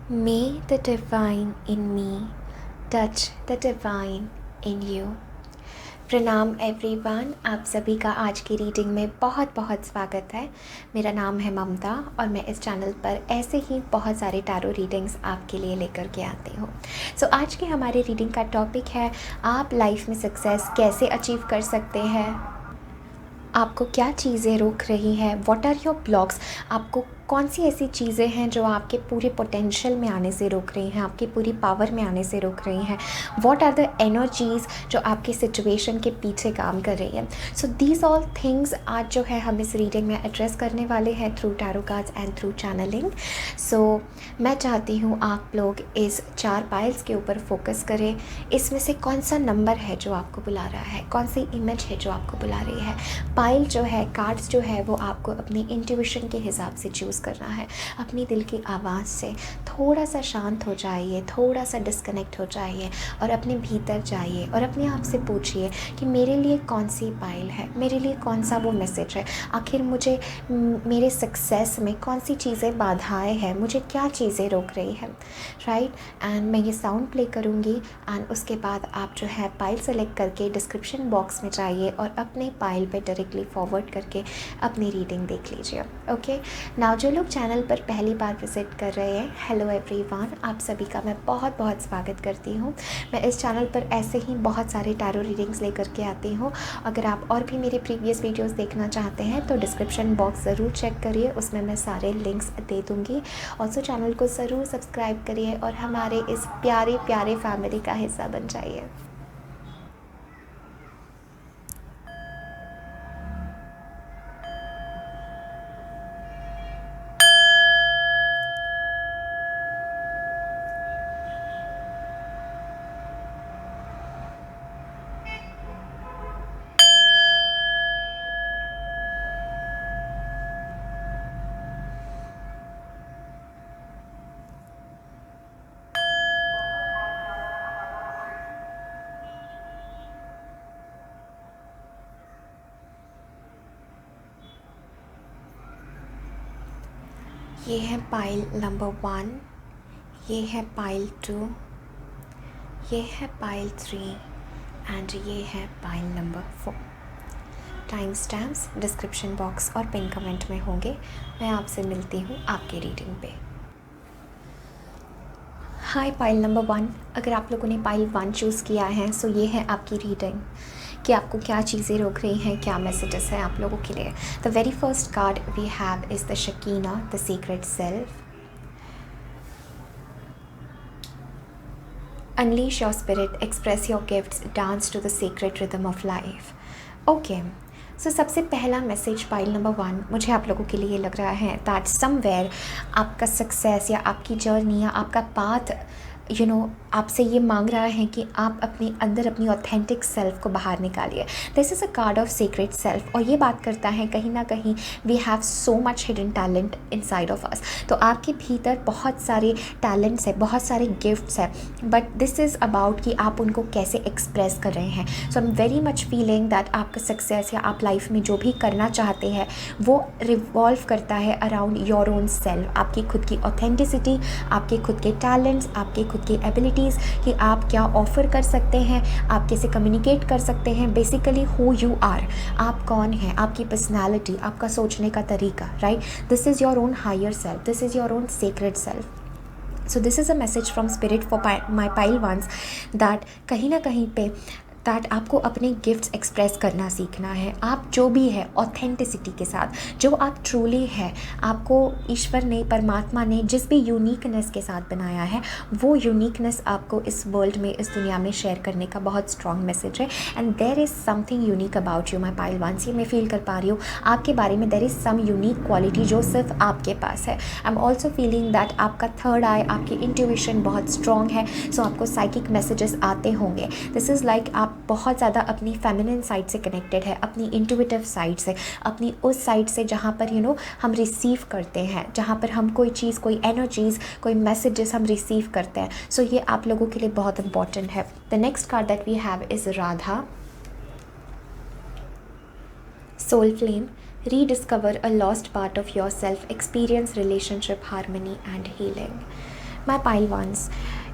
May the divine in me touch the divine in you. प्रणाम everyone, आप सभी का आज की रीडिंग में बहुत बहुत स्वागत है। मेरा नाम है ममता और मैं इस चैनल पर ऐसे ही बहुत सारे टैरो रीडिंग्स आपके लिए लेकर के आती हूँ। सो आज की हमारी रीडिंग का टॉपिक है, आप लाइफ में सक्सेस कैसे अचीव कर सकते हैं। आपको क्या चीज़ें रोक रही हैं, व्हाट आर योर ब्लॉक्स। आपको कौन सी ऐसी चीज़ें हैं जो आपके पूरे पोटेंशियल में आने से रोक रही हैं, आपकी पूरी पावर में आने से रोक रही हैं। व्हाट आर द एनर्जीज़ जो आपकी सिचुएशन के पीछे काम कर रही हैं। सो दीज ऑल थिंग्स आज जो है हम इस रीडिंग में एड्रेस करने वाले हैं through tarot cards and through channeling. So मैं चाहती हूँ आप लोग इस 4 पाइल्स के ऊपर फोकस करें। इसमें से कौन सा नंबर है जो आपको बुला रहा है, कौन सी इमेज है जो आपको बुला रही है। पाइल जो है, कार्ड्स जो है, वो आपको अपनी इंट्यूशन के हिसाब से चूज़ करना है। अपनी दिल की आवाज़ से थोड़ा सा शांत हो जाइए, थोड़ा सा डिस्कनेक्ट हो जाइए और अपने भीतर जाइए और अपने आप से पूछिए कि मेरे लिए कौन सी पाइल है, मेरे लिए कौन सा वो मैसेज है। आखिर मुझे मेरे सक्सेस में कौन सी चीज़ें बाधाएं हैं, मुझे क्या चीज़ें रोक रही है, राइट। एंड मैं ये साउंड प्ले करूँगी एंड उसके बाद आप जो है पाइल सेलेक्ट करके डिस्क्रिप्शन बॉक्स में जाइए और अपने पाइल पे डायरेक्टली फॉरवर्ड करके अपनी रीडिंग देख लीजिए। ओके, नाउ जो लोग चैनल पर पहली बार विजिट कर रहे हैं, हेलो एवरीवन, आप सभी का मैं बहुत बहुत स्वागत करती हूँ। मैं इस चैनल पर ऐसे ही बहुत सारे टैरो रीडिंग्स लेकर के आती हूँ। अगर आप और भी मेरे प्रीवियस वीडियोस देखना चाहते हैं तो डिस्क्रिप्शन बॉक्स ज़रूर चेक करिए, उसमें मैं सारे लिंक्स दे दूँगी। ऑल्सो चैनल को ज़रूर सब्सक्राइब करिए और हमारे इस प्यारे प्यारे फैमिली का हिस्सा बन जाइए। ये है पाइल नंबर 1, ये है पाइल 2, ये है पाइल 3 एंड ये है pile number 4। Time stamps description box और पिन कमेंट में होंगे। मैं आपसे मिलती हूँ आपके रीडिंग पे। हाय पाइल नंबर 1, अगर आप लोगों ने पाइल 1 चूज़ किया है सो ये है आपकी रीडिंग कि आपको क्या चीज़ें रोक रही हैं, क्या मैसेजेस हैं आप लोगों के लिए। The very first card we have is the Shekinah, the secret self. Unleash your spirit, express your gifts, dance to the sacred rhythm of life. Okay. सो सबसे पहला मैसेज पाइल नंबर 1 मुझे आप लोगों के लिए लग रहा है दैट समवेयर आपका सक्सेस या आपकी जर्नी या आपका पाथ आपसे ये मांग रहा है कि आप अपने अंदर अपनी ऑथेंटिक सेल्फ को बाहर निकालिए। This is a card of secret self और ये बात करता है कहीं ना कहीं we have so much hidden talent inside of us. तो आपके भीतर बहुत सारे टैलेंट्स हैं, बहुत सारे गिफ्ट्स हैं, बट दिस इज़ अबाउट कि आप उनको कैसे एक्सप्रेस कर रहे हैं। So I am very much feeling that आपका सक्सेस या आप लाइफ में जो भी करना चाहते हैं वो रिवॉल्व करता है अराउंड योर ओन सेल्फ, आपकी खुद की ऑथेंटिसिटी, आपके खुद के टैलेंट्स, आपके खुद की एबिलिटीज़ कि आप क्या ऑफ़र कर सकते हैं, आप कैसे कम्युनिकेट कर सकते हैं, बेसिकली हु यू आर, आप कौन हैं, आपकी पर्सनालिटी, आपका सोचने का तरीका, right. This is your own higher self, this is your own secret self. So this is a message from spirit for my pile ones that कहीं ना कहीं पे दैट आपको अपने गिफ्ट्स एक्सप्रेस करना सीखना है। आप जो भी है ऑथेंटिसिटी के साथ, जो आप ट्रूली है, आपको ईश्वर ने, परमात्मा ने जिस भी यूनिकनेस के साथ बनाया है वो यूनिकनेस आपको इस वर्ल्ड में, इस दुनिया में शेयर करने का बहुत स्ट्रॉन्ग मैसेज है। And there is something unique about you my pile ones. ये मैं फील कर पा रही हूँ आपके बारे में, there is some unique quality जो सिर्फ आपके पास है। I am also feeling that आपका थर्ड आई, आपकी इंट्यूशन बहुत स्ट्रॉन्ग है। सो आपको साइकिक मैसेजेस आते होंगे। दिस इज़ लाइक आप बहुत ज़्यादा अपनी फेमिनिन साइड से कनेक्टेड है, अपनी इंट्यूटिव साइड से, अपनी उस साइड से जहाँ पर हम रिसीव करते हैं, जहाँ पर हम कोई चीज़, कोई एनर्जीज़, कोई मैसेजेस हम रिसीव करते हैं। सो ये आप लोगों के लिए बहुत इंपॉर्टेंट है। The next card that we have is Radha, soul flame. Rediscover a lost part of yourself, experience relationship harmony and healing. My pile ones,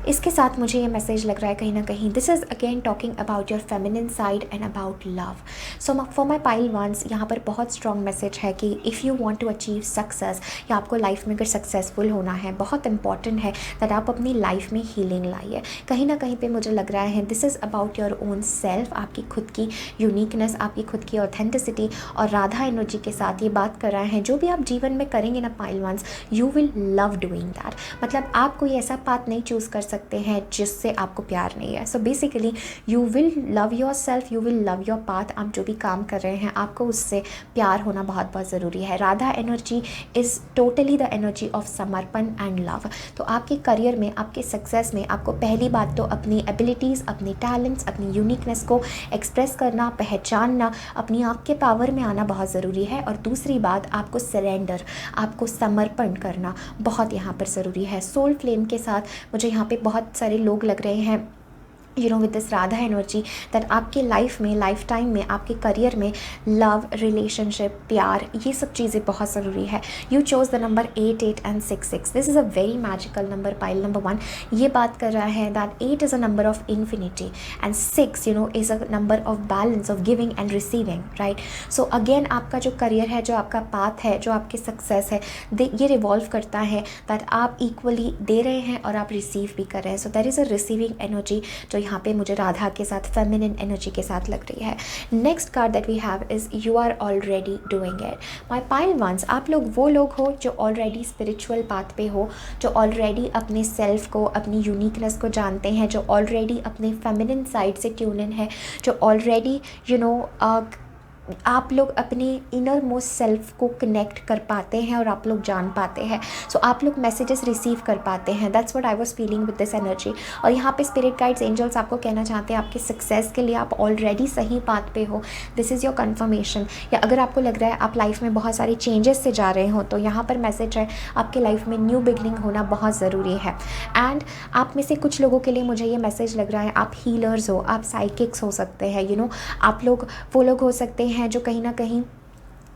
इसके साथ मुझे ये मैसेज लग रहा है कहीं ना कहीं this is again talking about your feminine side and about love. So for my pile ones, यहाँ पर बहुत स्ट्रॉन्ग मैसेज है कि if you want to achieve success, या आपको लाइफ में अगर सक्सेसफुल होना है, बहुत इंपॉर्टेंट है दैट आप अपनी लाइफ में हीलिंग लाइए. कहीं ना कहीं पे मुझे लग रहा है this is about your own self, आपकी खुद की यूनिकनेस, आपकी खुद की ऑथेंटिसिटी. और राधा एनर्जी के साथ ये बात कर रहा है जो भी आप जीवन में करेंगे ना pile ones, you will love doing that. मतलब आप कोई ऐसा पाथ नहीं चूज़ कर सकते हैं जिससे आपको प्यार नहीं है. So basically you will love your self, you will love your path. आप जो भी काम कर रहे हैं आपको उससे प्यार होना बहुत बहुत ज़रूरी है. Radha energy is totally the energy of समर्पण एंड लव. तो आपके करियर में, आपके सक्सेस में आपको पहली बात तो अपनी एबिलिटीज़, अपनी टैलेंट्स, अपनी यूनिकनेस को एक्सप्रेस करना, पहचानना, अपनी आप के पावर में आना बहुत ज़रूरी है. और दूसरी बात, आपको सरेंडर, आपको समर्पण करना बहुत यहाँ पर ज़रूरी है. सोल फ्लेम के साथ मुझे यहाँ पे बहुत सारे लोग लग रहे हैं with this Radha energy that आपके लाइफ में, लाइफ टाइम में, आपके करियर में लव, रिलेशनशिप, प्यार, ये सब चीज़ें बहुत ज़रूरी है. You chose the number 8, 8 and 6, 6. This is a very magical number. Pile number 1 ये बात कर रहा है that 8 is a number of infinity and 6 is a number of balance, of giving and receiving, right. So again आपका जो career है, जो आपका पाथ है, जो आपकी सक्सेस है, ये रिवॉल्व करता है दैट आप इक्वली दे रहे हैं और आप रिसीव भी कर रहे हैं. So that is a receiving energy जो यहाँ पे मुझे राधा के साथ, फेमिनिन एनर्जी के साथ लग रही है. Next card that we have is you are already doing it. My pile ones, आप लोग वो लोग हो जो ऑलरेडी स्पिरिचुअल पाथ पे हो, जो ऑलरेडी अपने सेल्फ को, अपनी यूनिकनेस को जानते हैं, जो ऑलरेडी अपने फेमिनिन साइड से ट्यून इन है, जो ऑलरेडी आप लोग अपने इनर मोस्ट सेल्फ को कनेक्ट कर पाते हैं और आप लोग जान पाते हैं. सो आप लोग मैसेजेस रिसीव कर पाते हैं. That's what I was feeling with this energy. और यहाँ पे स्पिरिट गाइड्स, एंजल्स आपको कहना चाहते हैं आपके सक्सेस के लिए आप ऑलरेडी सही पाथ पे हो. This is your conformation. या अगर आपको लग रहा है आप लाइफ में बहुत सारी चेंजेस से जा रहे हो, तो यहाँ पर मैसेज है आपके लाइफ में न्यू बिगनिंग होना बहुत ज़रूरी है. एंड आप में से कुछ लोगों के लिए मुझे ये मैसेज लग रहा है आप हीलर्स हो, आप साइकिक्स हो सकते हैं. आप लोग वो लोग हो सकते हैं जो कहीं ना कहीं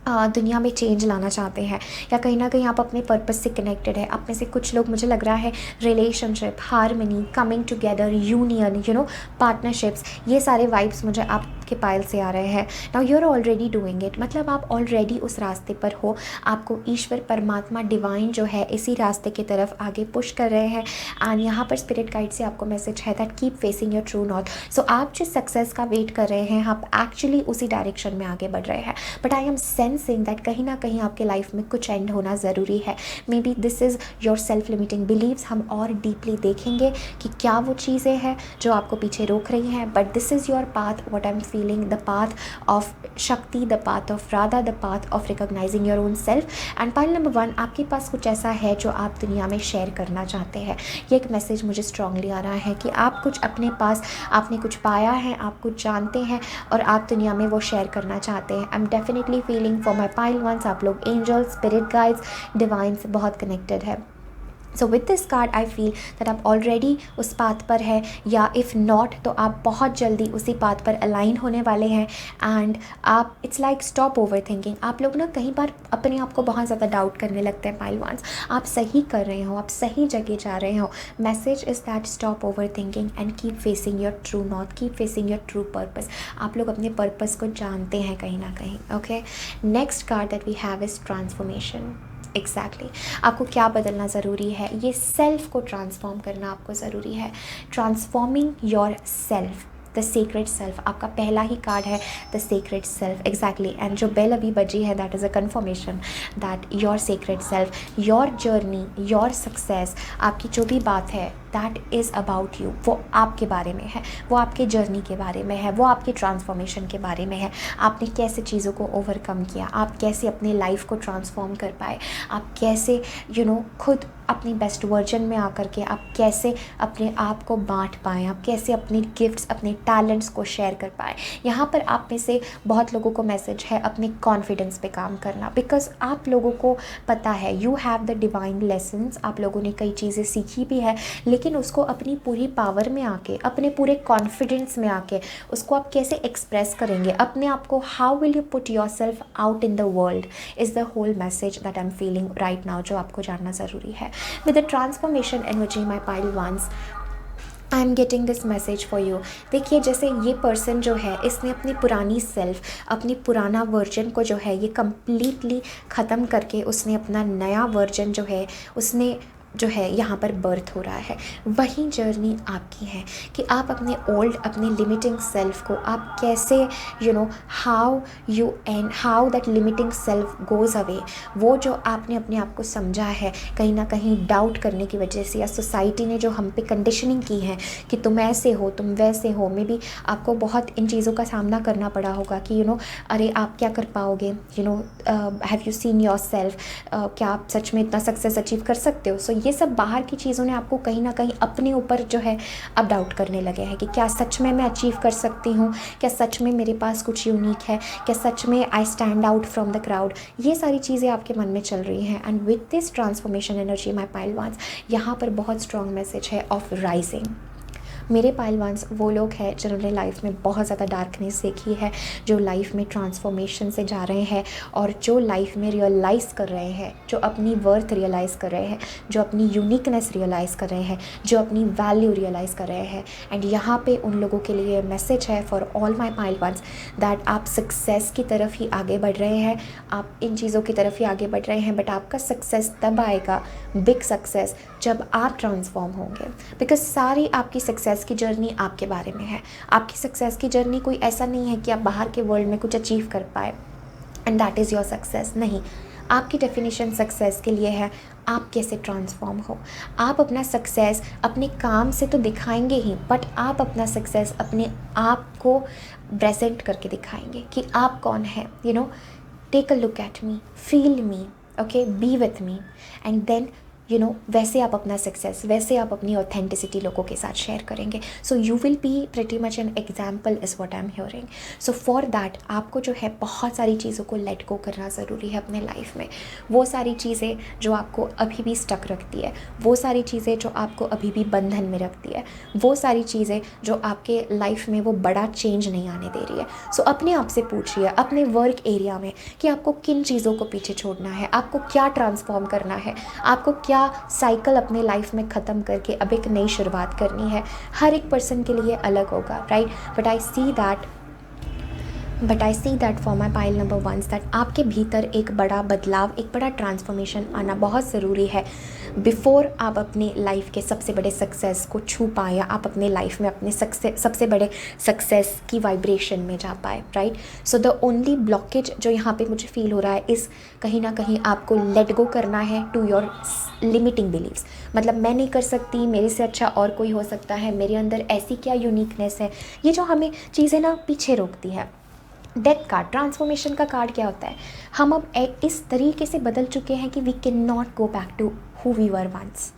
दुनिया में चेंज लाना चाहते हैं, या कहीं ना कहीं आप अपने पर्पस से कनेक्टेड है. आप में से कुछ लोग, मुझे लग रहा है relationship, harmony, coming together, union, partnerships, ये सारे वाइब्स मुझे आपके पाइल से आ रहे हैं. Now you are already doing it. मतलब आप ऑलरेडी उस रास्ते पर हो. आपको ईश्वर, परमात्मा, डिवाइन जो है इसी रास्ते की तरफ आगे पुश कर रहे हैं. एंड यहाँ पर स्पिरिट गाइड से आपको मैसेज है that keep facing your true north. So आप जिस सक्सेस का वेट कर रहे हैं, आप एक्चुअली उसी डायरेक्शन में आगे बढ़ रहे हैं. But I am sensing that कहीं ना कहीं आपके लाइफ में कुछ एंड होना ज़रूरी है. Maybe this is your self limiting beliefs. हम और डीपली देखेंगे कि क्या वो चीज़ें हैं जो आपको पीछे रोक रही हैं. But this is your path, what I am feeling, the path of Shakti, the path of Radha, the path of recognizing your own self. And pile number 1, आपके पास कुछ ऐसा है जो आप दुनिया में शेयर करना चाहते हैं. ये एक मैसेज मुझे स्ट्रांगली आ रहा है कि आप कुछ अपने पास, आपने कुछ पाया है, आप कुछ जानते हैं और आप दुनिया में वो शेयर करना चाहते हैं. I am definitely feeling for my pile ones आप लोग एंजल्स, स्पिरिट गाइड्स, डिवाइन से बहुत कनेक्टेड है. So with this card I feel that आप ऑलरेडी उस पाथ पर है, या इफ़ नॉट तो आप बहुत जल्दी उसी पाथ पर अलाइन होने वाले हैं. एंड आप, it's like stop over thinking. आप लोग ना कई बार अपने आप को बहुत ज़्यादा डाउट करने लगते हैं पाइल वंस. आप सही कर रहे हो, आप सही जगह जा रहे हो. Message is that stop over thinking and keep facing your true north, keep facing your true purpose. आप लोग अपने पर्पस को जानते हैं कहीं ना कहीं. Okay, next card that we have is transformation. Exactly आपको क्या बदलना ज़रूरी है, ये सेल्फ को ट्रांसफॉर्म करना आपको ज़रूरी है. Transforming your self, the secret self. आपका पहला ही कार्ड है the secret self. Exactly. And जो बेल अभी बजी है that is a conformation that your secret self, your journey, your success, आपकी जो भी बात है दैट इज़ अबाउट यू. वो आपके बारे में है, वो आपके जर्नी के बारे में है, वो आपके ट्रांसफॉर्मेशन के बारे में है. आपने कैसे चीज़ों को ओवरकम किया, आप कैसे अपने लाइफ को ट्रांसफॉर्म कर पाए, आप कैसे खुद अपनी बेस्ट वर्जन में आकर के आप कैसे अपने आप को बांट पाएँ, आप कैसे अपने गिफ्ट्स, अपने टैलेंट्स को शेयर कर पाए. यहाँ पर आप में से बहुत लोगों को मैसेज है अपने कॉन्फिडेंस पे काम करना. बिकॉज आप लोगों को पता है you have the divine lessons. आप लोगों ने कई चीज़ें सीखी भी है, लेकिन लेकिन उसको अपनी पूरी पावर में आके, अपने पूरे कॉन्फिडेंस में आके उसको आप कैसे एक्सप्रेस करेंगे अपने आप को, how will you put yourself out in the world, is the whole message that I am feeling right now, जो आपको जानना ज़रूरी है। With the transformation energy my pile ones, I am getting this message for you. देखिए, जैसे ये person जो है, इसने अपनी पुरानी सेल्फ, अपनी पुराना वर्जन को जो है ये कम्प्लीटली ख़त्म करके उसने अपना नया वर्जन जो है उसने जो है यहाँ पर बर्थ हो रहा है। वही जर्नी आपकी है कि आप अपने ओल्ड, अपने लिमिटिंग सेल्फ को आप कैसे how you and how that limiting self goes away. वो जो आपने अपने आप को समझा है कहीं ना कहीं डाउट करने की वजह से, या सोसाइटी ने जो हम पे कंडीशनिंग की है कि तुम ऐसे हो, तुम वैसे हो, मे बी आपको बहुत इन चीज़ों का सामना करना पड़ा होगा कि अरे आप क्या कर पाओगे, have you seen your self, क्या आप सच में इतना सक्सेस अचीव कर सकते हो। सो ये सब बाहर की चीज़ों ने आपको कहीं ना कहीं अपने ऊपर जो है अब डाउट करने लगे हैं कि क्या सच में मैं अचीव कर सकती हूँ, क्या सच में मेरे पास कुछ यूनिक है, क्या सच में I stand out from the crowd. ये सारी चीज़ें आपके मन में चल रही हैं। And with this transformation energy my pile ones, यहाँ पर बहुत स्ट्रॉन्ग मैसेज है ऑफ राइजिंग। मेरे पाइलवान्स वो लोग हैं जिन्होंने लाइफ में बहुत ज़्यादा डार्कनेस देखी है, जो लाइफ में ट्रांसफॉर्मेशन से जा रहे हैं और जो लाइफ में रियलाइज़ कर रहे हैं, जो अपनी वर्थ रियलाइज़ कर रहे हैं, जो अपनी यूनिकनेस रियलाइज़ कर रहे हैं, जो अपनी वैल्यू रियलाइज़ कर रहे हैं। एंड यहाँ पे उन लोगों के लिए मैसेज है फॉर ऑल माई पाइलवान्स दैट आप सक्सेस की तरफ ही आगे बढ़ रहे हैं, आप इन चीज़ों की तरफ ही आगे बढ़ रहे हैं। बट आपका सक्सेस तब आएगा, बिग सक्सेस, जब आप ट्रांसफॉर्म होंगे। बिकॉज सारी आपकी सक्सेस की जर्नी आपके बारे में है। आपकी सक्सेस की जर्नी कोई ऐसा नहीं है कि आप बाहर के वर्ल्ड में कुछ अचीव कर पाए and that is your success. नहीं, आपकी डेफिनेशन सक्सेस के लिए है आप कैसे ट्रांसफॉर्म हो। आप अपना सक्सेस अपने काम से तो दिखाएंगे ही, बट आप अपना सक्सेस अपने आप को प्रेजेंट करके दिखाएंगे कि आप कौन है। Take a look at me, feel me, okay, be with me, and then वैसे आप अपना सक्सेस, वैसे आप अपनी ऑथेंटिसिटी लोगों के साथ शेयर करेंगे। So you will be pretty much an example is what I am hearing. So for that आपको जो है बहुत सारी चीज़ों को लेट गो करना ज़रूरी है अपने लाइफ में। वो सारी चीज़ें जो आपको अभी भी स्टक रखती है, वो सारी चीज़ें जो आपको अभी भी बंधन में रखती है, वो सारी चीज़ें जो आपके लाइफ में वो बड़ा चेंज नहीं आने दे रही है। सो अपने आप से पूछिए अपने वर्क एरिया में कि आपको किन चीज़ों को पीछे छोड़ना है, आपको क्या ट्रांसफॉर्म करना है, आपको क्या साइकिल अपने लाइफ में ख़त्म करके अब एक नई शुरुआत करनी है। हर एक पर्सन के लिए अलग होगा, right, but I see that for my pile number ones that आपके भीतर एक बड़ा बदलाव, एक बड़ा ट्रांसफॉर्मेशन आना बहुत ज़रूरी है बिफोर आप अपने लाइफ के सबसे बड़े सक्सेस को छू पाए, या आप अपने लाइफ में अपने सबसे बड़े सक्सेस की वाइब्रेशन में जा पाए, right. So the only blockage जो यहाँ पे मुझे फील हो रहा है इस कहीं ना कहीं आपको लेट गो करना है टू योर लिमिटिंग बिलीव्स। मतलब मैं नहीं कर सकती, मेरे से अच्छा और कोई हो सकता है, मेरे अंदर ऐसी क्या यूनिकनेस है, ये जो हमें चीज़ें ना पीछे रोकती है। डेथ कार्ड, ट्रांसफॉर्मेशन का कार्ड क्या होता है, हम अब इस तरीके से बदल चुके हैं कि we can not go back to who we were once.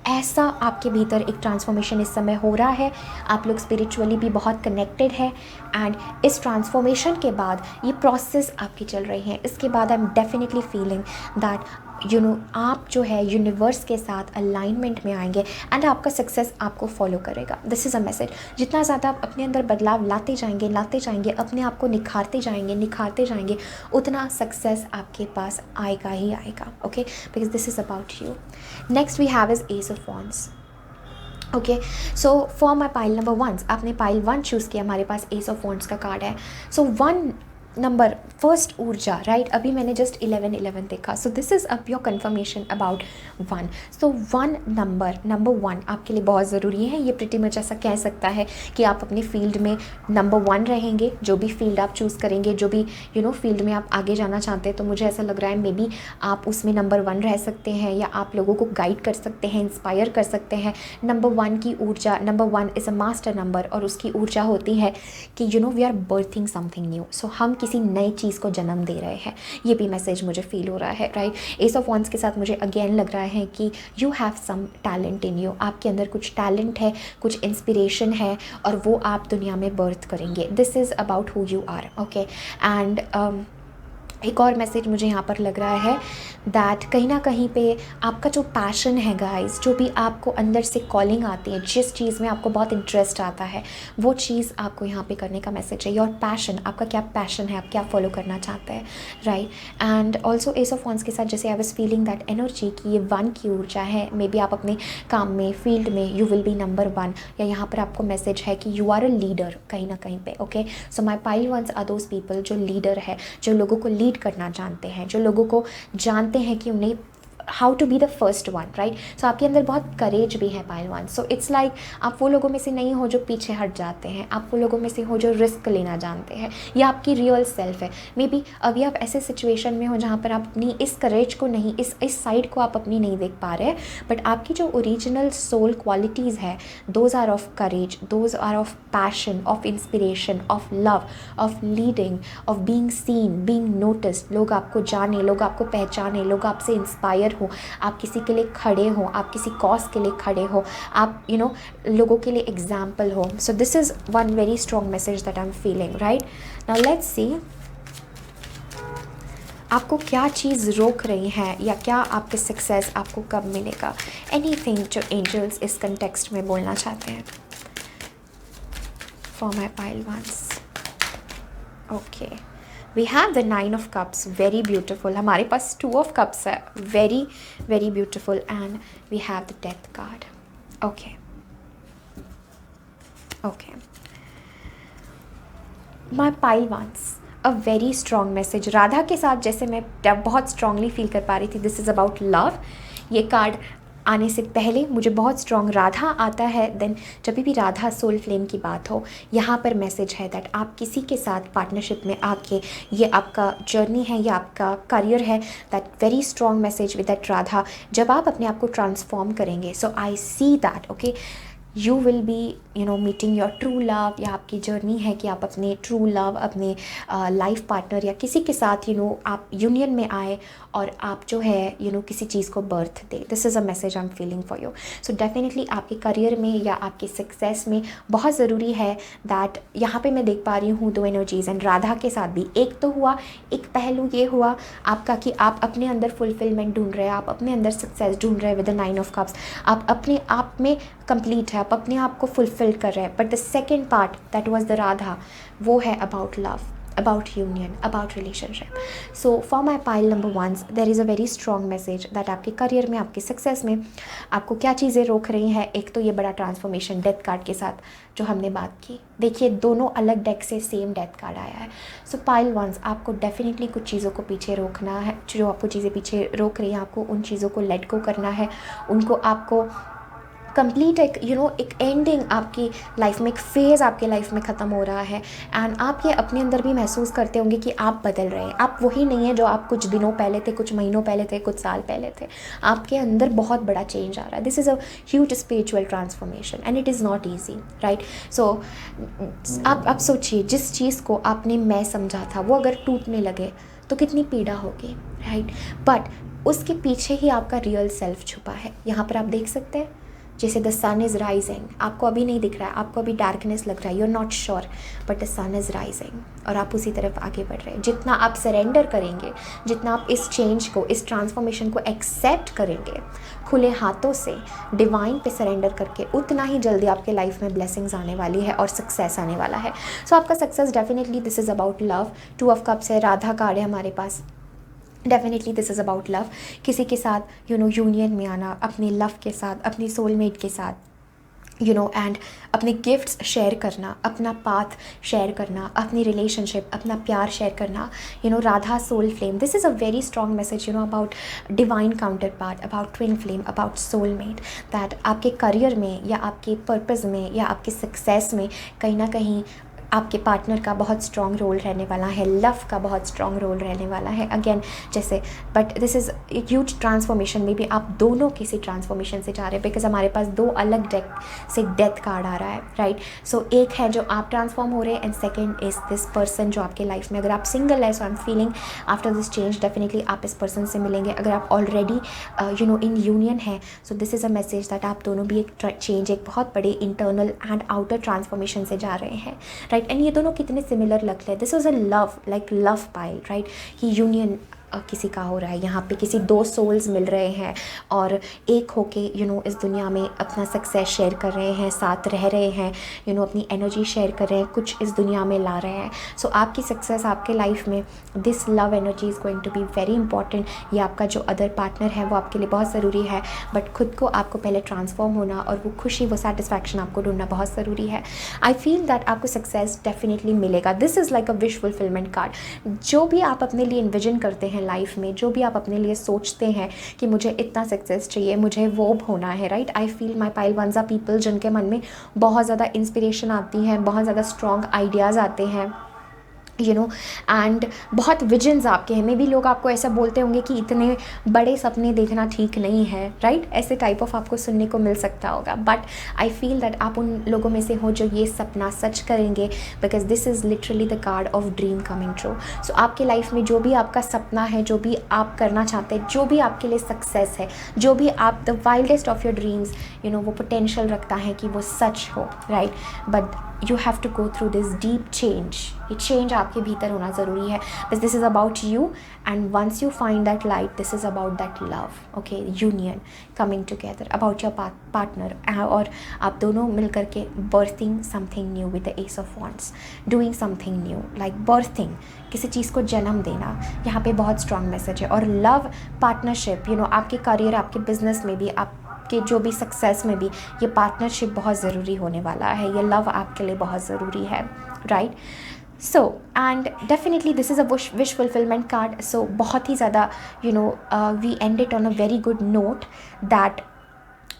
ऐसा आपके भीतर एक ट्रांसफॉर्मेशन इस समय हो रहा है। आप लोग स्पिरिचुअली भी बहुत कनेक्टेड है एंड इस ट्रांसफॉर्मेशन के बाद ये प्रोसेस आपकी चल रही है। इसके बाद आई एम डेफिनेटली फीलिंग दैट आप जो है यूनिवर्स के साथ अलाइनमेंट में आएंगे एंड आपका सक्सेस आपको फॉलो करेगा। This is a message. जितना ज़्यादा आप अपने अंदर बदलाव लाते जाएंगे, अपने आप को निखारते जाएंगे, उतना सक्सेस आपके पास आएगा ही आएगा, okay, because this is about you. Next we have is ace of wands. Okay, so for my pile number ones, आपने पाइल 1 चूज़ किया, हमारे पास एस ऑफ वॉन्ड्स का कार्ड है। सो 1 नंबर, फर्स्ट ऊर्जा, राइट। अभी मैंने जस्ट 11 देखा। So this is a pure confirmation about 1। So 1 number 1 आपके लिए बहुत ज़रूरी है। ये प्रिटी मच ऐसा कह सकता है कि आप अपने फील्ड में नंबर 1 रहेंगे। जो भी फील्ड आप चूज़ करेंगे, जो भी फील्ड में आप आगे जाना चाहते हैं, तो मुझे ऐसा लग रहा है मे बी आप उसमें नंबर 1 रह सकते हैं, या आप लोगों को गाइड कर सकते हैं, इंस्पायर कर सकते हैं। नंबर 1 की ऊर्जा, number 1 is a master number, और उसकी ऊर्जा होती है कि we are birthing something new. So हम किसी नई चीज़ को जन्म दे रहे हैं। ये भी मैसेज मुझे फील हो रहा है, राइट। एस ऑफ वॉन्ड्स के साथ मुझे अगेन लग रहा है कि you have some talent in you. आपके अंदर कुछ टैलेंट है, कुछ इंस्पिरेशन है, और वो आप दुनिया में बर्थ करेंगे। This is about who you are, okay. And एक और मैसेज मुझे यहाँ पर लग रहा है दैट कहीं ना कहीं पे आपका जो पैशन है गाइस, जो भी आपको अंदर से कॉलिंग आती है, जिस चीज़ में आपको बहुत इंटरेस्ट आता है, वो चीज़ आपको यहाँ पे करने का मैसेज है। योर पैशन, आपका क्या पैशन है, आप क्या फॉलो करना चाहते हैं, right. And also S of wands के साथ जैसे I was feeling that energy की ये वन की ऊर्जा है। मे बी आप अपने काम में, फील्ड में you will B number one, या यहाँ पर आपको मैसेज है कि यू आर अ लीडर कहीं ना कहीं पे। Okay, so my pile ones are those people जो लीडर है, जो लोगों को लीड करना जानते हैं, जो लोगों को जानते हैं कि उन्हें how to be the first one, right. So आपके अंदर बहुत करेज भी है pile one. So it's like आप वो लोगों में से नहीं हो जो पीछे हट जाते हैं, आप वो लोगों में से हो जो रिस्क लेना जानते हैं, या आपकी रियल सेल्फ है। मे बी अभी आप ऐसे सिचुएशन में हो जहाँ पर आप अपनी इस करेज को नहीं, इस साइड को आप अपनी नहीं देख पा रहे, बट आपकी जो ओरिजिनल सोल क्वालिटीज़ है, those are of courage, those are of passion, of inspiration, of love, of leading, of being seen, being noticed. लोग आपको जाने, लोग आपको पहचाने, लोग आपसे इंस्पायर हो, आप किसी के लिए खड़े हो, आप किसी कॉज के लिए खड़े हो, आप लोगों के लिए एग्जाम्पल हो। सो this is one very strong message that I am feeling, right. Now let's see आपको क्या चीज़ रोक रही है, या क्या आपके सक्सेस आपको कब मिलेगा। एनीथिंग जो एंजल्स इस कंटेक्स्ट में बोलना चाहते हैं for my pile ones. Okay, we have the 9 of cups, very beautiful. हमारे पास 2 ऑफ कप्स है, very very beautiful, and we have the death card. Okay okay, my pile ones, a very strong message. Radha के साथ जैसे मैं बहुत strongly feel कर पा रही थी, दिस इज़ अबाउट लव। ये कार्ड आने से पहले मुझे बहुत स्ट्रॉन्ग राधा आता है। देन जब भी राधा सोल फ्लेम की बात हो, यहाँ पर मैसेज है दैट आप किसी के साथ पार्टनरशिप में आके, ये आपका जर्नी है, ये आपका करियर है, that very strong message with that Radha. जब आप अपने आप को ट्रांसफॉर्म करेंगे, so I see that okay, you will be meeting your true love, या आपकी जर्नी है कि आप अपने ट्रू लव, अपने लाइफ पार्टनर या किसी के साथ आप यूनियन में आए और आप जो है किसी चीज़ को birth they. This is a message I am feeling for you. So definitely आपके करियर में या आपके सक्सेस में बहुत ज़रूरी है दैट यहाँ पे मैं देख पा रही हूँ 2 एनर्जीज़, एंड राधा के साथ भी एक तो हुआ, एक पहलू ये हुआ आपका कि आप अपने अंदर फुलफिलमेंट ढूंढ रहे हैं, आप अपने अंदर सक्सेस ढूंढ रहे हैं विद द 9 ऑफ कप्स। आप अपने आप में कंप्लीट है, आप अपने आप को फुलफिल कर रहे हैं। But the second part that was the Radha, वो है about love, about union, about relationship. So for my pile number ones, there is a very strong message that आपके करियर में, आपके सक्सेस में आपको क्या चीज़ें रोक रही हैं। एक तो ये बड़ा ट्रांसफॉर्मेशन डेथ कार्ड के साथ जो हमने बात की, देखिए दोनों अलग डेक से सेम डेथ कार्ड आया है। सो पाइल वंस, आपको डेफिनेटली कुछ चीज़ों को पीछे रोकना है, जो आपको चीज़ें पीछे रोक रही हैं, आपको उन चीज़ों को लेट गो करना है, उनको आपको कंप्लीट एक एक एंडिंग आपकी लाइफ में, एक फेज़ आपके लाइफ में ख़त्म हो रहा है। एंड आप ये अपने अंदर भी महसूस करते होंगे कि आप बदल रहे हैं, आप वही नहीं है जो आप कुछ दिनों पहले थे, कुछ महीनों पहले थे, कुछ साल पहले थे। आपके अंदर बहुत बड़ा चेंज आ रहा है। This is a huge spiritual transformation and it is not easy, right. So आप सोचिए, जिस चीज़ को आपने मैं समझा था वो अगर टूटने लगे तो कितनी पीड़ा होगी, राइट। बट उसके पीछे ही आपका रियल सेल्फ छुपा है। यहाँ पर आप देख सकते हैं जैसे द सन इज़ राइजिंग, आपको अभी नहीं दिख रहा है, आपको अभी डार्कनेस लग रहा है, you are not sure, but the sun is rising और आप उसी तरफ आगे बढ़ रहे हैं। जितना आप सरेंडर करेंगे, जितना आप इस चेंज को, इस ट्रांसफॉर्मेशन को एक्सेप्ट करेंगे खुले हाथों से, डिवाइन पे सरेंडर करके, उतना ही जल्दी आपके लाइफ में ब्लेसिंग्स आने वाली है और सक्सेस आने वाला है। सो आपका success definitely, this is about love. 2 of cups है, राधा कार्ड है हमारे पास। Definitely this is about love, किसी के साथ यूनियन में आना, अपने लव के साथ, अपनी सोलमेट के साथ एंड अपने गिफ्ट्स शेयर करना, अपना पाथ शेयर करना, अपनी रिलेशनशिप, अपना प्यार शेयर करना, Radha soul flame. This is a very strong message about divine counterpart, about twin flame, about soulmate, that आपके करियर में या आपके पर्पज़ में या आपके सक्सेस में कहीं ना कहीं आपके पार्टनर का बहुत स्ट्रॉन्ग रोल रहने वाला है, लव का बहुत स्ट्रॉन्ग रोल रहने वाला है। अगेन जैसे, but this is huge transformation में भी आप दोनों किसी ट्रांसफॉर्मेशन से जा रहे हैं, बिकॉज हमारे पास 2 अलग डेक से डेथ कार्ड आ रहा है, राइट। सो एक है जो आप ट्रांसफॉर्म हो रहे हैं and second is this person जो आपके लाइफ में, अगर आप सिंगल है, so I am feeling after this change definitely आप इस पर्सन से मिलेंगे। अगर आप ऑलरेडी इन यूनियन है, सो this is a message that आप दोनों भी एक चेंज, एक बहुत बड़े इंटरनल एंड आउटर ट्रांसफॉर्मेशन से जा रहे हैं, राइट। राइट। एंड ये दोनों कितने सिमिलर लगते हैं, this was a love, like love pile, right. कि यूनियन किसी का हो रहा है यहाँ पे, किसी दो सोल्स मिल रहे हैं और एक होके इस दुनिया में अपना सक्सेस शेयर कर रहे हैं, साथ रह रहे हैं, अपनी एनर्जी शेयर कर रहे हैं, कुछ इस दुनिया में ला रहे हैं। सो आपकी सक्सेस आपके लाइफ में, this love energy is going to be very important. ये आपका जो अदर पार्टनर है वो आपके लिए बहुत ज़रूरी है, बट खुद को आपको पहले ट्रांसफॉर्म होना और वो खुशी, वो सेटिस्फैक्शन आपको ढूंढना बहुत ज़रूरी है। आई फील दैट आपको सक्सेस डेफिनेटली मिलेगा। This is like a wish fulfilment card. जो भी आप अपने लिए इन्विजन करते हैं लाइफ में, जो भी आप अपने लिए सोचते हैं कि मुझे इतना सक्सेस चाहिए, मुझे वो होना है, right. I feel my pile ones are people जिनके मन में बहुत ज़्यादा इंस्पिरेशन आती है, बहुत ज़्यादा स्ट्रॉन्ग आइडियाज़ आते हैं, एंड बहुत विजन्स आपके हैं। मे बी लोग आपको ऐसा बोलते होंगे कि इतने बड़े सपने देखना ठीक नहीं है, राइट। ऐसे टाइप ऑफ आपको सुनने को मिल सकता होगा, बट आई फील दैट आप उन लोगों में से हो जो ये सपना सच करेंगे, because this is literally the card of dream coming true. So आपके लाइफ में जो भी आपका सपना है, जो भी आप करना चाहते हैं, जो भी आपके लिए सक्सेस है, जो भी आप the wildest of your dreams, वो पोटेंशियल रखता है कि वो सच हो, right. But you have to go through this deep change. ये चेंज आपके भीतर होना ज़रूरी है, बस this is about you, and once you find that light, this is about that love, okay, union coming together, about your partner, और आप दोनों मिल करके birthing something new with the ace of wands, doing something new, like berthing, किसी चीज़ को जन्म देना। यहाँ पे बहुत स्ट्रॉन्ग मैसेज है। और लव पार्टनरशिप, आपके करियर, आपके बिजनेस में भी, आप कि जो भी सक्सेस में भी ये पार्टनरशिप बहुत ज़रूरी होने वाला है, ये लव आपके लिए बहुत ज़रूरी है, right. So and definitely this is a wish fulfilment card. So बहुत ही ज़्यादा we end it on a very good note that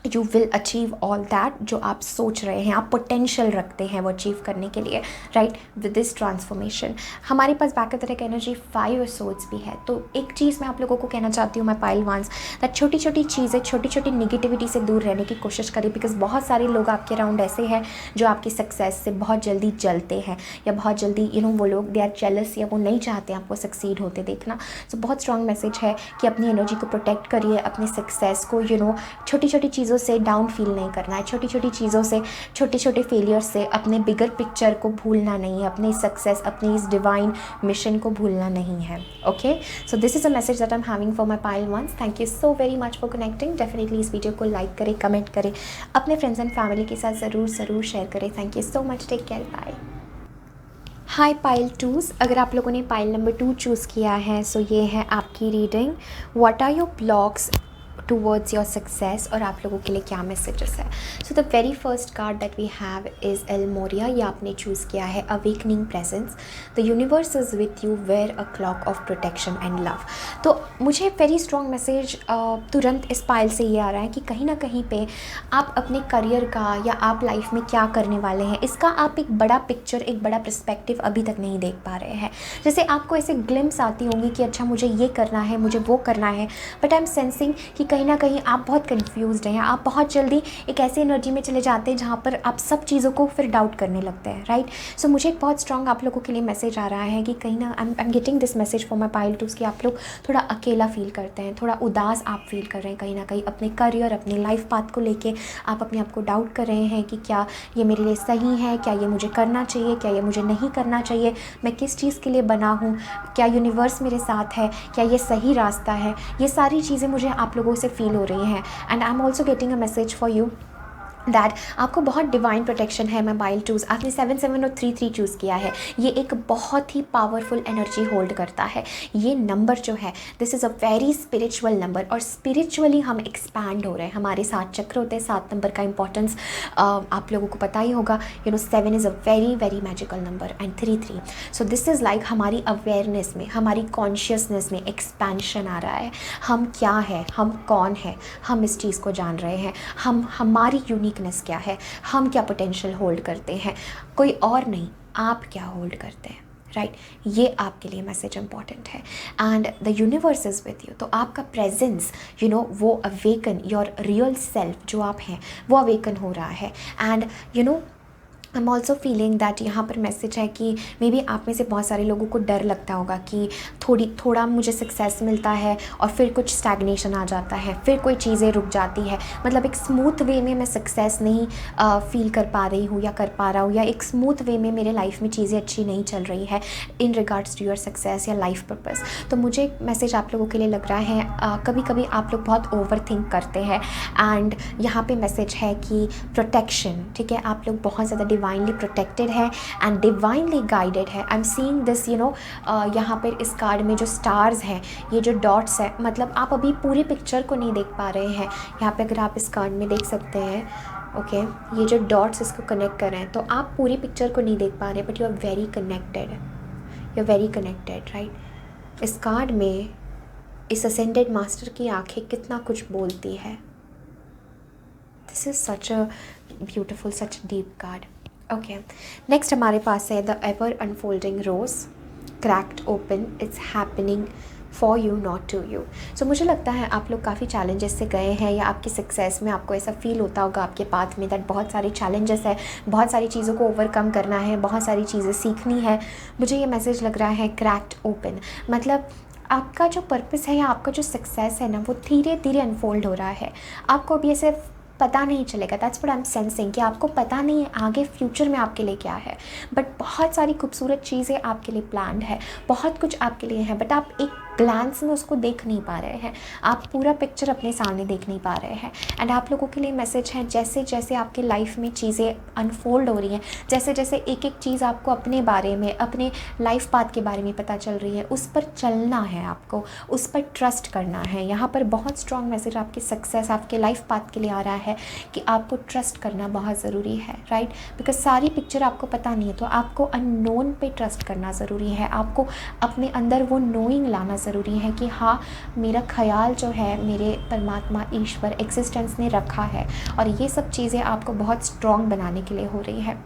you will achieve all that जो आप सोच रहे हैं, आप पोटेंशियल रखते हैं वो अचीव करने के लिए, राइट। विद दिस ट्रांसफॉर्मेशन हमारे पास बैक तरह का एनर्जी 5 सोर्स भी है। तो एक चीज़ मैं आप लोगों को कहना चाहती हूँ, मैं पाइल वंस, दैट छोटी छोटी चीज़ें, छोटी छोटी निगेटिविटी से दूर रहने की कोशिश करें, बिकॉज बहुत सारे लोग आपके अराउंड ऐसे हैं जो आपकी सक्सेस से बहुत जल्दी जलते हैं, या बहुत जल्दी वो लोग दे आर जेलस, या वो नहीं चाहते आपको सक्सीड होते देखना। सो बहुत स्ट्रॉन्ग मैसेज है कि अपनी एनर्जी को प्रोटेक्ट करिए, अपने सक्सेस को छोटी छोटी चीज़ों से डाउन फील नहीं करना है, छोटी छोटी चीज़ों से, छोटे छोटे फेलियर से अपने बिगर पिक्चर को भूलना नहीं है, अपनी सक्सेस, अपनी इस डिवाइन मिशन को भूलना नहीं है, okay. So this is a message that I am having for my pile ones. Thank you so very much for connecting. Definitely इस वीडियो को लाइक करें, कमेंट करें, अपने फ्रेंड्स एंड फैमिली के साथ ज़रूर शेयर करें। Thank you so much, take care, bye. Hi pile 2s, अगर आप लोगों ने पाइल नंबर 2 चूज़ किया है, सो ये है आपकी reading, what are your blocks towards your success, और आप लोगों के लिए क्या मैसेजेस है। So the very first card that we have is El Morya. ये आपने चूज़ किया है awakening presence, the universe is with you, wear a cloak of protection and love. तो मुझे वेरी स्ट्रॉन्ग मैसेज तुरंत इस पाइल से ये आ रहा है कि कहीं ना कहीं पे आप अपने करियर का, या आप लाइफ में क्या करने वाले हैं, इसका आप एक बड़ा पिक्चर, एक बड़ा पर्सपेक्टिव अभी तक नहीं देख पा रहे हैं। जैसे आपको ऐसे ग्लिम्स आती होंगी कि अच्छा मुझे ये करना है, मुझे वो करना है, बट आई एम सेंसिंग कि कहीं ना कहीं आप बहुत कन्फ्यूज़ड हैं, आप बहुत जल्दी एक ऐसी एनर्जी में चले जाते हैं जहाँ पर आप सब चीज़ों को फिर डाउट करने लगते हैं, राइट। सो मुझे एक बहुत स्ट्रॉन्ग आप लोगों के लिए मैसेज आ रहा है कि कहीं ना आई am getting this message for my pile 2s कि आप लोग थोड़ा अकेला फील करते हैं, थोड़ा उदास आप फील कर रहे हैं, कहीं ना कहीं अपने करियर, अपने लाइफ पाथ को लेके आप अपने आप को डाउट कर रहे हैं कि क्या ये मेरे लिए सही है, क्या ये मुझे करना चाहिए, क्या ये मुझे नहीं करना चाहिए, मैं किस चीज़ के लिए बना हूँ, क्या यूनिवर्स मेरे साथ है, क्या ये सही रास्ता है। ये सारी चीज़ें मुझे आप लोगों से फील हो रही हैं, and I am also getting a message for you that आपको बहुत डिवाइन प्रोटेक्शन है। मोबाइल 2s, आपने 7 और 3 चूज़ किया है। ये एक बहुत ही पावरफुल एनर्जी होल्ड करता है। ये नंबर जो है, this is a very spiritual number, और स्पिरिचुअली हम एक्सपैंड हो रहे हैं। हमारे 7 चक्र होते हैं, 7 नंबर का इंपॉर्टेंस आप लोगों को पता ही होगा। 7 is a very very magical number, and 3 so this is like हमारी अवेयरनेस में, हमारी कॉन्शियसनेस में एक्सपेंशन आ रहा है। हम क्या है, हम कौन है, हम इस चीज़ को जान रहे हैं। हमारी यूनिकनेस क्या है, हम क्या पोटेंशियल होल्ड करते हैं, कोई और नहीं, आप क्या होल्ड करते हैं, राइट। ये आपके लिए मैसेज इंपॉर्टेंट है, and the universe is with you. तो आपका प्रेजेंस वो अवेकन, योर रियल सेल्फ जो आप हैं वो अवेकन हो रहा है, and I am also feeling that यहाँ पर मैसेज है कि मे बी आप में से बहुत सारे लोगों को डर लगता होगा कि थोड़ा मुझे सक्सेस मिलता है और फिर कुछ स्टैग्नेशन आ जाता है, फिर कोई चीज़ें रुक जाती है, मतलब एक स्मूथ वे में मैं सक्सेस नहीं फील कर पा रही हूँ या कर पा रहा हूँ, या एक स्मूथ वे में मेरे लाइफ में चीज़ें अच्छी नहीं चल रही है in regards to your success या लाइफ पर्पस। तो मुझे एक मैसेज आप लोगों के लिए लग रहा है, कभी कभी आप लोग बहुत ओवर थिंक करते हैं, एंड यहाँ पे मैसेज है कि प्रोटेक्शन, ठीक है, आप लोग बहुत ज़्यादा डिवाइनली प्रोटेक्टेड है एंड डिवाइनली गाइडेड है। आई एम सीइंग दिस, यहाँ पर इस कार्ड में जो स्टार्स हैं, ये जो डॉट्स है, मतलब आप अभी पूरी पिक्चर को नहीं देख पा रहे हैं। यहाँ पे अगर आप इस कार्ड में देख सकते हैं, ओके, ये जो डॉट्स इसको कनेक्ट कर रहे हैं, तो आप पूरी पिक्चर को नहीं देख पा रहे, but you are very connected, you are very connected, right. इस कार्ड में इस असेंडेड मास्टर की आंखें कितना कुछ बोलती है। This is such a beautiful, such a deep card. Okay, next हमारे पास है the ever unfolding rose, cracked open, it's happening for you not to you. So मुझे लगता है आप लोग काफ़ी चैलेंजेस से गए हैं, या आपकी सक्सेस में आपको ऐसा फील होता होगा आपके पाथ में दैट बहुत सारी चैलेंजेस है, बहुत सारी चीज़ों को ओवरकम करना है, बहुत सारी चीज़ें सीखनी है। मुझे ये मैसेज लग रहा है क्रैक्ड ओपन, मतलब आपका जो पर्पस है या आपका जो सक्सेस है ना, वो धीरे धीरे अनफोल्ड हो रहा है। आपको अभी ऐसे पता नहीं चलेगा, that's what I M sensing, कि आपको पता नहीं है आगे फ्यूचर में आपके लिए क्या है, बट बहुत सारी खूबसूरत चीज़ें आपके लिए प्लान्ड है, बहुत कुछ आपके लिए है, बट आप एक ग्लांस में उसको देख नहीं पा रहे हैं, आप पूरा पिक्चर अपने सामने देख नहीं पा रहे हैं। एंड आप लोगों के लिए मैसेज है, जैसे जैसे आपके लाइफ में चीज़ें अनफोल्ड हो रही हैं, जैसे जैसे एक एक चीज़ आपको अपने बारे में, अपने लाइफ पाथ के बारे में पता चल रही है, उस पर चलना है, आपको उस पर ट्रस्ट करना है। यहाँ पर बहुत स्ट्रॉन्ग मैसेज आपकी सक्सेस, आपके लाइफ पाथ के लिए आ रहा है कि आपको ट्रस्ट करना बहुत ज़रूरी है, राइट, बिकॉज सारी पिक्चर आपको पता नहीं है, तो आपको अननोन पे ट्रस्ट करना ज़रूरी है, आपको अपने अंदर वो नोइंग लाना ज़रूरी है कि हाँ, मेरा ख्याल जो है मेरे परमात्मा ईश्वर एग्जिस्टेंस ने रखा है, और ये सब चीज़ें आपको बहुत स्ट्रॉन्ग बनाने के लिए हो रही है।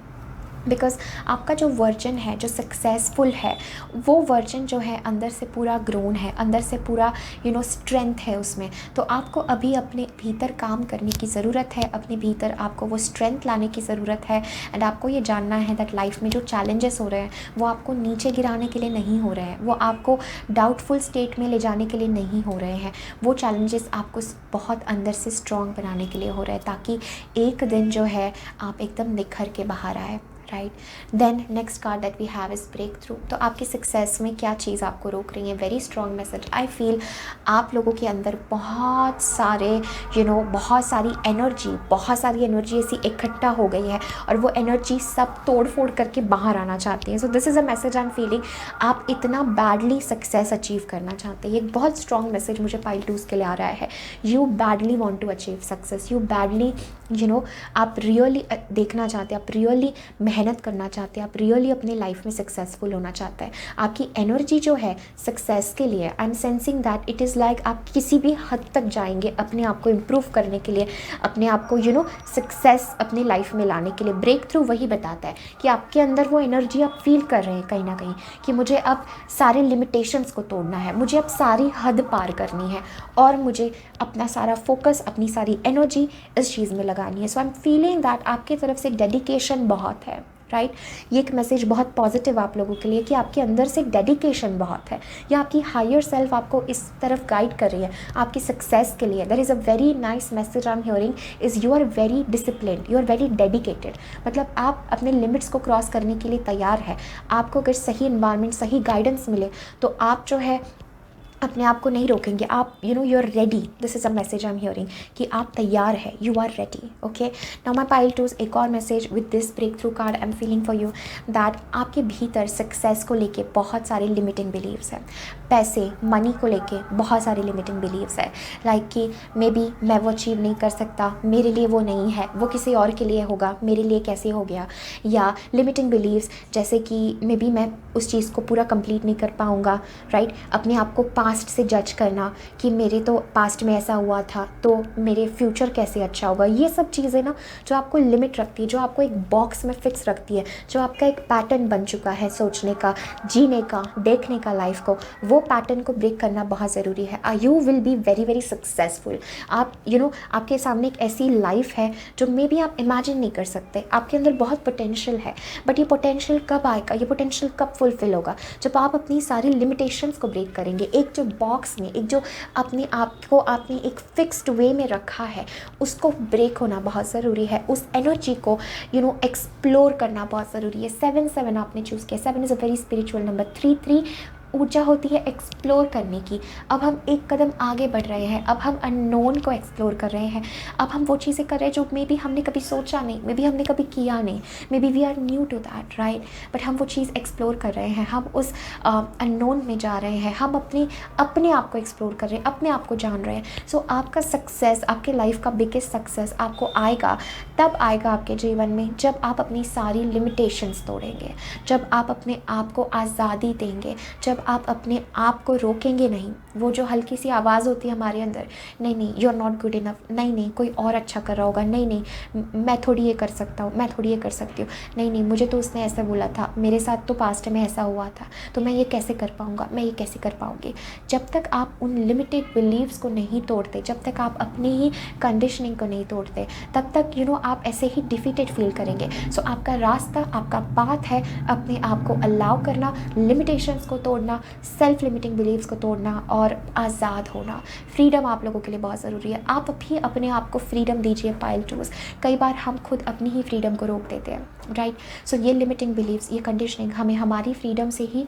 बिकॉज़ आपका जो वर्जन है, जो सक्सेसफुल है, वो वर्जन जो है अंदर से पूरा ग्रोन है, अंदर से पूरा स्ट्रेंथ है उसमें। तो आपको अभी अपने भीतर काम करने की ज़रूरत है, अपने भीतर आपको वो स्ट्रेंथ लाने की ज़रूरत है। एंड आपको ये जानना है दैट लाइफ में जो चैलेंजेस हो रहे हैं वो आपको नीचे गिराने के लिए नहीं हो रहे हैं, वो आपको डाउटफुल स्टेट में ले जाने के लिए नहीं हो रहे हैं, वो चैलेंजेस आपको बहुत अंदर से स्ट्रॉन्ग बनाने के लिए हो रहे हैं, ताकि एक दिन जो है आप एकदम निखर के बाहर आए, right. Then next card that we have is breakthrough. तो आपकी सक्सेस में क्या चीज़ आपको रोक रही है? Very strong message. I feel आप लोगों के अंदर बहुत सारे बहुत सारी एनर्जी ऐसी इकट्ठा हो गई है, और वो एनर्जी सब तोड़ फोड़ करके बाहर आना चाहती है। सो this is a message I am feeling, आप इतना बैडली सक्सेस अचीव करना चाहते हैं। एक बहुत स्ट्रॉन्ग मैसेज मुझे पाइल टूज़ के लिए आ रहा है। You badly want to achieve success, you badly आप रियली देखना चाहते हैं, आप रियली मेहनत करना चाहते हैं, आप रियली अपने लाइफ में सक्सेसफुल होना चाहते हैं। आपकी एनर्जी जो है सक्सेस के लिए, I am sensing that it is like आप किसी भी हद तक जाएंगे अपने आप को इम्प्रूव करने के लिए, अपने आप को सक्सेस अपनी लाइफ में लाने के लिए। ब्रेक थ्रू वही बताता है कि आपके अंदर वो एनर्जी आप फील कर रहे हैं कहीं ना कहीं, कि मुझे अब सारे लिमिटेशंस को तोड़ना है, मुझे अब सारी हद पार करनी है, और मुझे अपना सारा फोकस, अपनी सारी एनर्जी इस चीज़ में लगानी है। So I am feeling that आपकी तरफ से डेडिकेशन बहुत है, राइट। ये एक मैसेज बहुत पॉजिटिव आप लोगों के लिए कि आपके अंदर से डेडिकेशन बहुत है, या आपकी हायर सेल्फ आपको इस तरफ गाइड कर रही है आपकी सक्सेस के लिए। There is a very nice message I am hearing is you are very disciplined, you are very dedicated. मतलब आप अपने लिमिट्स को क्रॉस करने के लिए तैयार है। आपको अगर सही इन्वायरमेंट, सही गाइडेंस मिले तो आप जो है अपने आप को नहीं रोकेंगे, आप you are ready. This is a message I am hearing कि आप तैयार है, you are ready. Okay, now my pile twos एक और मैसेज with this breakthrough card I am feeling for you that आपके भीतर सक्सेस को लेके बहुत सारे लिमिटिंग बिलीव्स हैं, पैसे मनी को लेके बहुत सारे लिमिटिंग बिलीव्स है, लाइक कि मे बी मैं वो अचीव नहीं कर सकता, मेरे लिए वो नहीं है, वो किसी और के लिए होगा, मेरे लिए कैसे हो गया। या लिमिटिंग बिलीव्स जैसे कि मे बी मैं उस चीज़ को पूरा कंप्लीट नहीं कर पाऊँगा, राइट। अपने आप को पास्ट से जज करना कि मेरे तो पास्ट में ऐसा हुआ था तो मेरे फ्यूचर कैसे अच्छा होगा, ये सब चीज़ें ना जो आपको लिमिट रखती है, जो आपको एक बॉक्स में फिक्स रखती है, जो आपका एक पैटर्न बन चुका है सोचने का, जीने का, देखने का लाइफ को, वो पैटर्न को ब्रेक करना बहुत ज़रूरी है। You will be very very successful. आप आपके सामने एक ऐसी लाइफ है जो मे बी आप इमेजिन नहीं कर सकते। आपके अंदर बहुत पोटेंशियल है, बट ये पोटेंशियल कब आएगा, ये पोटेंशियल कब फुलफिल होगा? जब आप अपनी सारी लिमिटेशंस को ब्रेक करेंगे। एक जो बॉक्स में, एक जो अपने आप को आपने एक फिक्स्ड वे में रखा है, उसको ब्रेक होना बहुत ज़रूरी है। उस एनर्जी को एक्सप्लोर करना बहुत ज़रूरी है। 7 आपने चूज़ किया। 7 is a very spiritual number. 3 ऊर्जा होती है एक्सप्लोर करने की। अब हम एक कदम आगे बढ़ रहे हैं, अब हम अननोन को एक्सप्लोर कर रहे हैं, अब हम वो चीज़ें कर रहे हैं जो मे बी हमने कभी सोचा नहीं, मे बी हमने कभी किया नहीं, maybe we are new to that, right? But हम वो चीज़ एक्सप्लोर कर रहे हैं, हम उस अननोन में जा रहे हैं, हम अपने आप को एक्सप्लोर कर रहे हैं, अपने आप को जान रहे हैं। सो आपका सक्सेस, आपके लाइफ का बिगेस्ट सक्सेस आपको आएगा, तब आएगा आपके जीवन में जब आप अपनी सारी लिमिटेशंस तोड़ेंगे, जब आप अपने आप को आज़ादी देंगे, जब आप अपने आप को रोकेंगे नहीं। वो जो हल्की सी आवाज़ होती है हमारे अंदर, नहीं नहीं you are not good enough, नहीं नहीं कोई और अच्छा कर रहा होगा, नहीं नहीं मैं थोड़ी ये कर सकता हूँ, मैं थोड़ी ये कर सकती हूँ, नहीं नहीं मुझे तो उसने ऐसा बोला था, मेरे साथ तो पास्ट में ऐसा हुआ था, तो मैं ये कैसे कर पाऊँगा, मैं ये कैसे कर पाऊँगी। जब तक आप उन लिमिटेड बिलीव्स को नहीं तोड़ते, जब तक आप अपनी ही कंडीशनिंग को नहीं तोड़ते, तब तक आप ऐसे ही डिफीटेड फील करेंगे। सो आपका रास्ता, आपका पाथ है अपने आप को अलाउ करना, लिमिटेशंस को तोड़ना, सेल्फ लिमिटिंग बिलीव्स को तोड़ना और आज़ाद होना। फ्रीडम आप लोगों के लिए बहुत ज़रूरी है। आप भी अपने आप को फ्रीडम दीजिए पाइल टूज। कई बार हम खुद अपनी ही फ्रीडम को रोक देते हैं, राइट? सो ये लिमिटिंग बिलीव्स, ये कंडीशनिंग हमें हमारी फ्रीडम से ही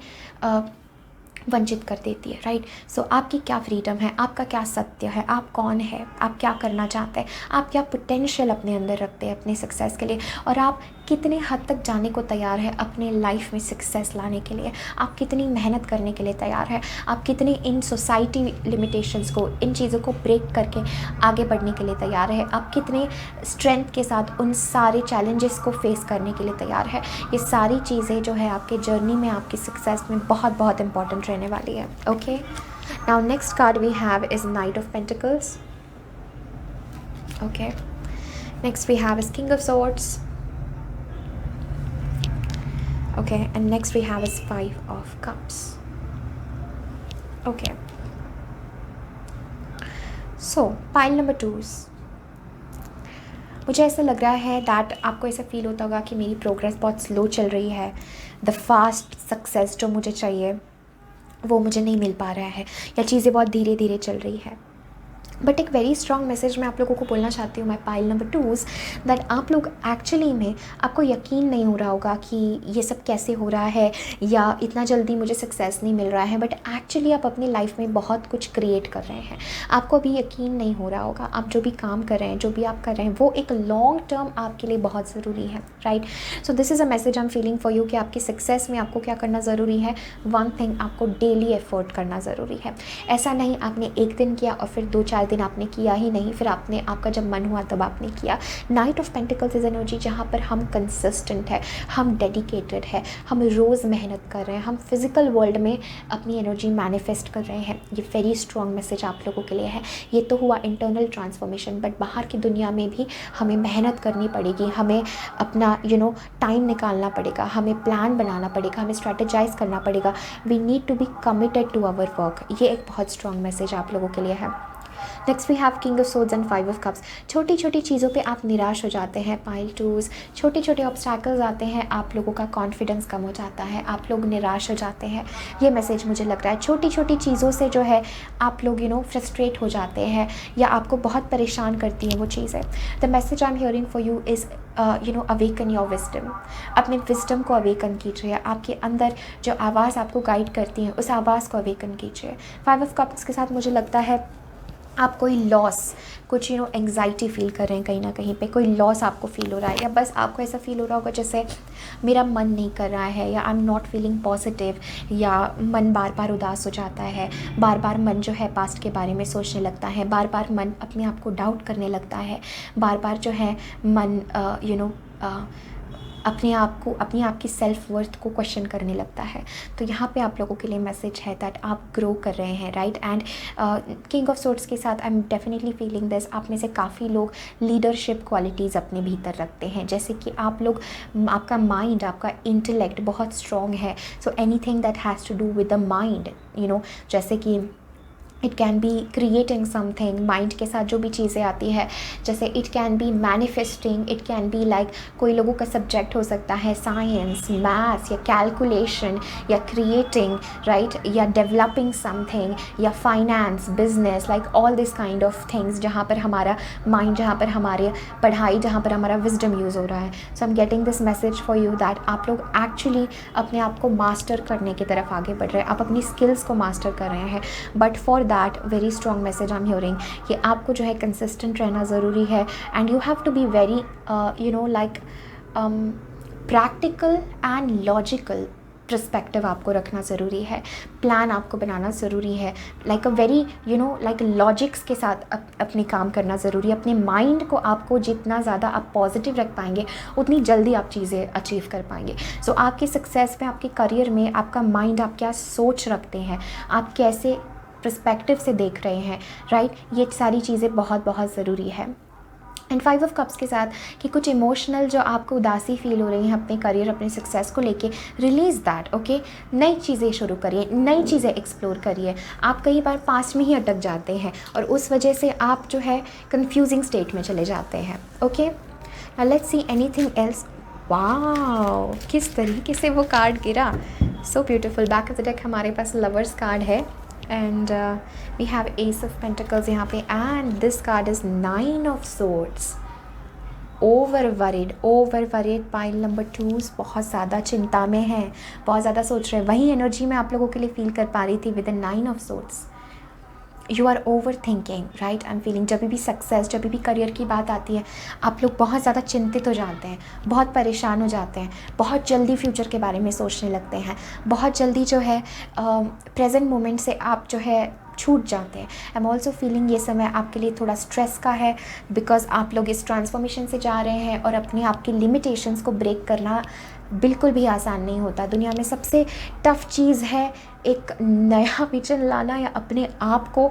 वंचित कर देती है, राइट? सो आपकी क्या फ्रीडम है, आपका क्या सत्य है, आप कौन है, आप क्या करना चाहते हैं, आप क्या पोटेंशियल अपने अंदर रखते हैं अपने सक्सेस के लिए, और आप कितने हद तक जाने को तैयार है अपने लाइफ में सक्सेस लाने के लिए, आप कितनी मेहनत करने के लिए तैयार है, आप कितने इन सोसाइटी लिमिटेशंस को, इन चीज़ों को ब्रेक करके आगे बढ़ने के लिए तैयार है, आप कितने स्ट्रेंथ के साथ उन सारे चैलेंजेस को फेस करने के लिए तैयार है। ये सारी चीज़ें जो है आपके जर्नी में, आपकी सक्सेस में बहुत बहुत इंपॉर्टेंट रहने वाली है। Okay, now next card we have is knight of pentacles. Okay, next we have is king of swords. Okay, and next we have is 5 of cups. Okay, so pile number 2s. मुझे ऐसा लग रहा है that आपको ऐसा feel होता होगा कि मेरी प्रोग्रेस बहुत स्लो चल रही है, द फास्ट सक्सेस जो मुझे चाहिए वो मुझे नहीं मिल पा रहा है, या चीज़ें बहुत धीरे धीरे चल रही है। बट एक वेरी स्ट्रॉन्ग मैसेज मैं आप लोगों को बोलना चाहती हूँ, माई पाइल नंबर 2s, दैट आप लोग एक्चुअली में, आपको यकीन नहीं हो रहा होगा कि ये सब कैसे हो रहा है या इतना जल्दी मुझे सक्सेस नहीं मिल रहा है, बट एक्चुअली आप अपनी लाइफ में बहुत कुछ क्रिएट कर रहे हैं। आपको अभी यकीन नहीं हो रहा होगा, आप जो भी काम कर रहे हैं, जो भी आप कर रहे हैं, वो एक लॉन्ग टर्म आपके लिए बहुत ज़रूरी है, right? So this is a message I am feeling for you कि आपकी सक्सेस में आपको क्या करना ज़रूरी है। वन थिंग, आपको डेली एफर्ट करना ज़रूरी है। ऐसा नहीं आपने एक दिन किया और फिर 2-4 दिन आपने किया ही नहीं, फिर आपका जब मन हुआ तब आपने किया। Night of pentacles is energy जहाँ पर हम कंसिस्टेंट है, हम डेडिकेटेड है, हम रोज़ मेहनत कर रहे हैं, हम फिज़िकल वर्ल्ड में अपनी एनर्जी मैनिफेस्ट कर रहे हैं। ये वेरी स्ट्रॉन्ग मैसेज आप लोगों के लिए है। ये तो हुआ इंटरनल ट्रांसफॉर्मेशन, बट बाहर की दुनिया में भी हमें मेहनत करनी पड़ेगी, हमें अपना टाइम निकालना पड़ेगा, हमें प्लान बनाना पड़ेगा, हमें स्ट्रैटेजाइज करना पड़ेगा। We need to be committed to our work. ये एक बहुत स्ट्रॉन्ग मैसेज आप लोगों के लिए है। Next we have king of swords and 5 of cups. छोटी छोटी चीज़ों पे आप निराश हो जाते हैं, पाइल 2s। छोटे छोटे ऑब्स्टैकल्स आते हैं, आप लोगों का कॉन्फिडेंस कम हो जाता है, आप लोग निराश हो जाते हैं। ये मैसेज मुझे लग रहा है। छोटी छोटी चीज़ों से जो है आप लोग फ्रस्ट्रेट हो जाते हैं या आपको बहुत परेशान करती हैं वो चीज़ें। The message I am hearing for you is awaken your wisdom. अपने विजडम को अवेकन कीजिए। आपके अंदर जो आवाज़ आपको गाइड करती है उस आवाज़ को अवेकन कीजिए। 5 ऑफ कप्स के साथ मुझे लगता है आप कोई लॉस, कुछ एंग्जाइटी फील कर रहे हैं, कहीं ना कहीं पे कोई लॉस आपको फील हो रहा है, या बस आपको ऐसा फील हो रहा होगा जैसे मेरा मन नहीं कर रहा है, या I am not feeling positive, या मन बार बार उदास हो जाता है, बार बार मन जो है पास्ट के बारे में सोचने लगता है, बार बार मन अपने आप को डाउट करने लगता है, बार बार जो है मन अपने आप को, अपनी आपकी सेल्फ वर्थ को क्वेश्चन करने लगता है। तो यहाँ पे आप लोगों के लिए मैसेज है दैट आप ग्रो कर रहे हैं, right. And king of swords के साथ आई एम डेफिनेटली फीलिंग दिस, आप में से काफ़ी लोग लीडरशिप क्वालिटीज़ अपने भीतर रखते हैं, जैसे कि आप लोग, आपका माइंड, आपका इंटेलेक्ट बहुत स्ट्रॉन्ग है। So anything that has to do with the mind, जैसे कि it can be creating something, mind के साथ जो भी चीज़ें आती है, जैसे it can be manifesting, it can be like कोई लोगों का सब्जेक्ट हो सकता है साइंस, मैथ्स, या कैलकुलेशन, या क्रिएटिंग, राइट, या डेवलपिंग समथिंग, या finance, business, like all this kind of things, जहाँ पर हमारा माइंड, जहाँ पर हमारे पढ़ाई, जहाँ पर हमारा विजडम यूज़ हो रहा है। So I am getting this message for you that आप लोग एक्चुअली अपने आप को मास्टर करने की तरफ आगे बढ़ रहे हैं, आप अपनी स्किल्स को मास्टर कर रहे हैं। But for that very strong message I am hearing कि आपको जो है कंसिस्टेंट रहना ज़रूरी है, and you have to be very like practical and logical perspective आपको रखना ज़रूरी है, प्लान आपको बनाना ज़रूरी है, like a very like logics के साथ अपने काम करना ज़रूरी है। अपने माइंड को आपको जितना ज़्यादा आप पॉजिटिव रख पाएंगे उतनी जल्दी आप चीज़ें अचीव कर पाएंगे। सो आपकी सक्सेस में, आपके करियर में आपका माइंड, आप क्या सोच रखते हैं, आप कैसे पर्सपेक्टिव से देख रहे हैं, राइट, ये सारी चीज़ें बहुत बहुत ज़रूरी है। एंड 5 ऑफ कप्स के साथ कि कुछ इमोशनल जो आपको उदासी फील हो रही हैं अपने करियर, अपने सक्सेस को लेके, रिलीज़ दैट, ओके। नई चीज़ें शुरू करिए, नई चीज़ें एक्सप्लोर करिए। आप कई बार पास्ट में ही अटक जाते हैं और उस वजह से आप जो है कंफ्यूजिंग स्टेट में चले जाते हैं, okay. Now let's see anything else. Wow, किस तरीके से वो कार्ड गिरा, so beautiful. Back of the deck हमारे पास लवर्स कार्ड है, and we have Ace of Pentacles यहाँ पे, and this card is 9 of Swords. Over worried pile number 2 बहुत ज़्यादा चिंता में है, बहुत ज़्यादा सोच रहे हैं। वही एनर्जी मैं आप लोगों के लिए फील कर पा रही थी with 9 of Swords। You are overthinking, right, I am feeling. जब भी सक्सेस, जब भी करियर की बात आती है, आप लोग बहुत ज़्यादा चिंतित हो जाते हैं, बहुत परेशान हो जाते हैं, बहुत जल्दी फ्यूचर के बारे में सोचने लगते हैं, बहुत जल्दी जो है प्रेजेंट मोमेंट से आप जो है छूट जाते हैं। आई एम ऑल्सो फीलिंग ये समय आपके लिए थोड़ा स्ट्रेस का है, बिकॉज आप लोग इस ट्रांसफॉर्मेशन से जा रहे हैं और अपने आप की लिमिटेशंस को ब्रेक करना बिल्कुल भी आसान नहीं होता। दुनिया में सबसे टफ़ चीज़ है एक नया विजन लाना, या अपने आप को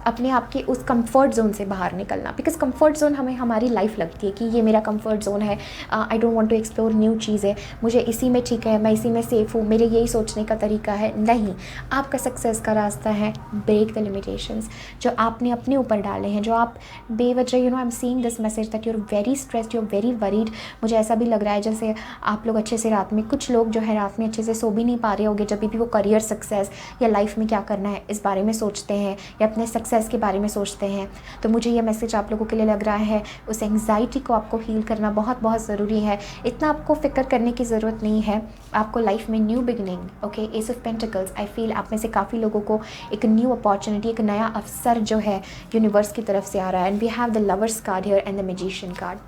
अपने आप के उस कंफर्ट जोन से बाहर निकलना। बिकॉज कंफर्ट जोन हमें हमारी लाइफ लगती है कि ये मेरा कंफर्ट जोन है, I don't want to explore new चीज़ें, मुझे इसी में ठीक है, मैं इसी में सेफ़ हूँ, मेरे यही सोचने का तरीका है। नहीं, आपका सक्सेस का रास्ता है ब्रेक द लिमिटेशंस जो आपने अपने ऊपर डाले हैं, जो आप बेवजह I am seeing this message that you are very stressed, you are very worried. मुझे ऐसा भी लग रहा है जैसे आप लोग अच्छे से रात में, कुछ लोग जो है रात में अच्छे से सो भी नहीं पा रहे होंगे, जब भी वो करियर सक्सेस या लाइफ में क्या करना है इस बारे में सोचते हैं, या अपने सक्सेस के बारे में सोचते हैं। तो मुझे ये मैसेज आप लोगों के लिए लग रहा है उस एंग्जाइटी को आपको हील करना बहुत बहुत ज़रूरी है। इतना आपको फिक्र करने की ज़रूरत नहीं है, आपको लाइफ में new beginning, okay. S of pentacles, I feel आप में से काफ़ी लोगों को एक न्यू अपॉर्चुनिटी, एक नया अवसर जो है यूनिवर्स की तरफ से आ रहा है। And we have the lovers card here and the magician card.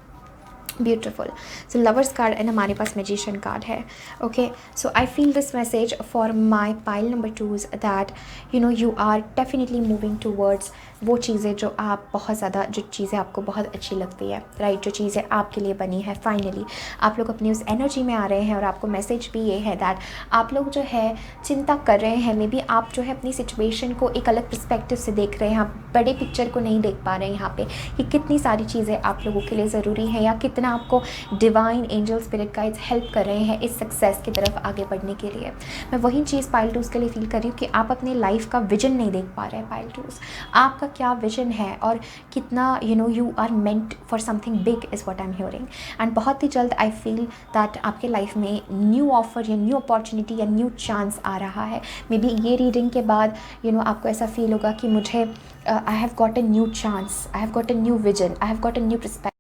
Beautiful. So lovers card and हमारे पास मैजिशियन कार्ड है, okay. So I feel this message for my pile number 2 that you are definitely moving towards वो चीज़ें जो आप बहुत ज़्यादा, जो चीज़ें आपको बहुत अच्छी लगती है, राइट, जो चीज़ें आपके लिए बनी है। फाइनली आप लोग अपनी उस एनर्जी में आ रहे हैं और आपको मैसेज भी ये है दैट आप लोग जो है चिंता कर रहे हैं। मे बी आप जो है अपनी सिचुएशन को एक अलग पर्सपेक्टिव से देख रहे हैं, आप बड़े पिक्चर को नहीं देख पा रहे हैं यहाँ पे कि कितनी सारी चीज़ें आप लोगों के लिए ज़रूरी है, या कितना आपको divine angel spirit guides help कर रहे हैं इस सक्सेस की तरफ आगे बढ़ने के लिए। मैं वही चीज़ पाइल 2 के लिए फील कर रही हूँ कि आप अपने लाइफ का विजन नहीं देख पा रहे हैं। पाइल 2 आपका क्या विजन है और कितना you are meant for something big is what I am hearing. And बहुत ही जल्द आई फील दैट आपके लाइफ में न्यू ऑफर या न्यू अपॉर्चुनिटी या न्यू चांस आ रहा है। मे बी ये रीडिंग के बाद आपको ऐसा फील होगा कि मुझे I have got a new chance, I have got a new vision, I have got a new perspective.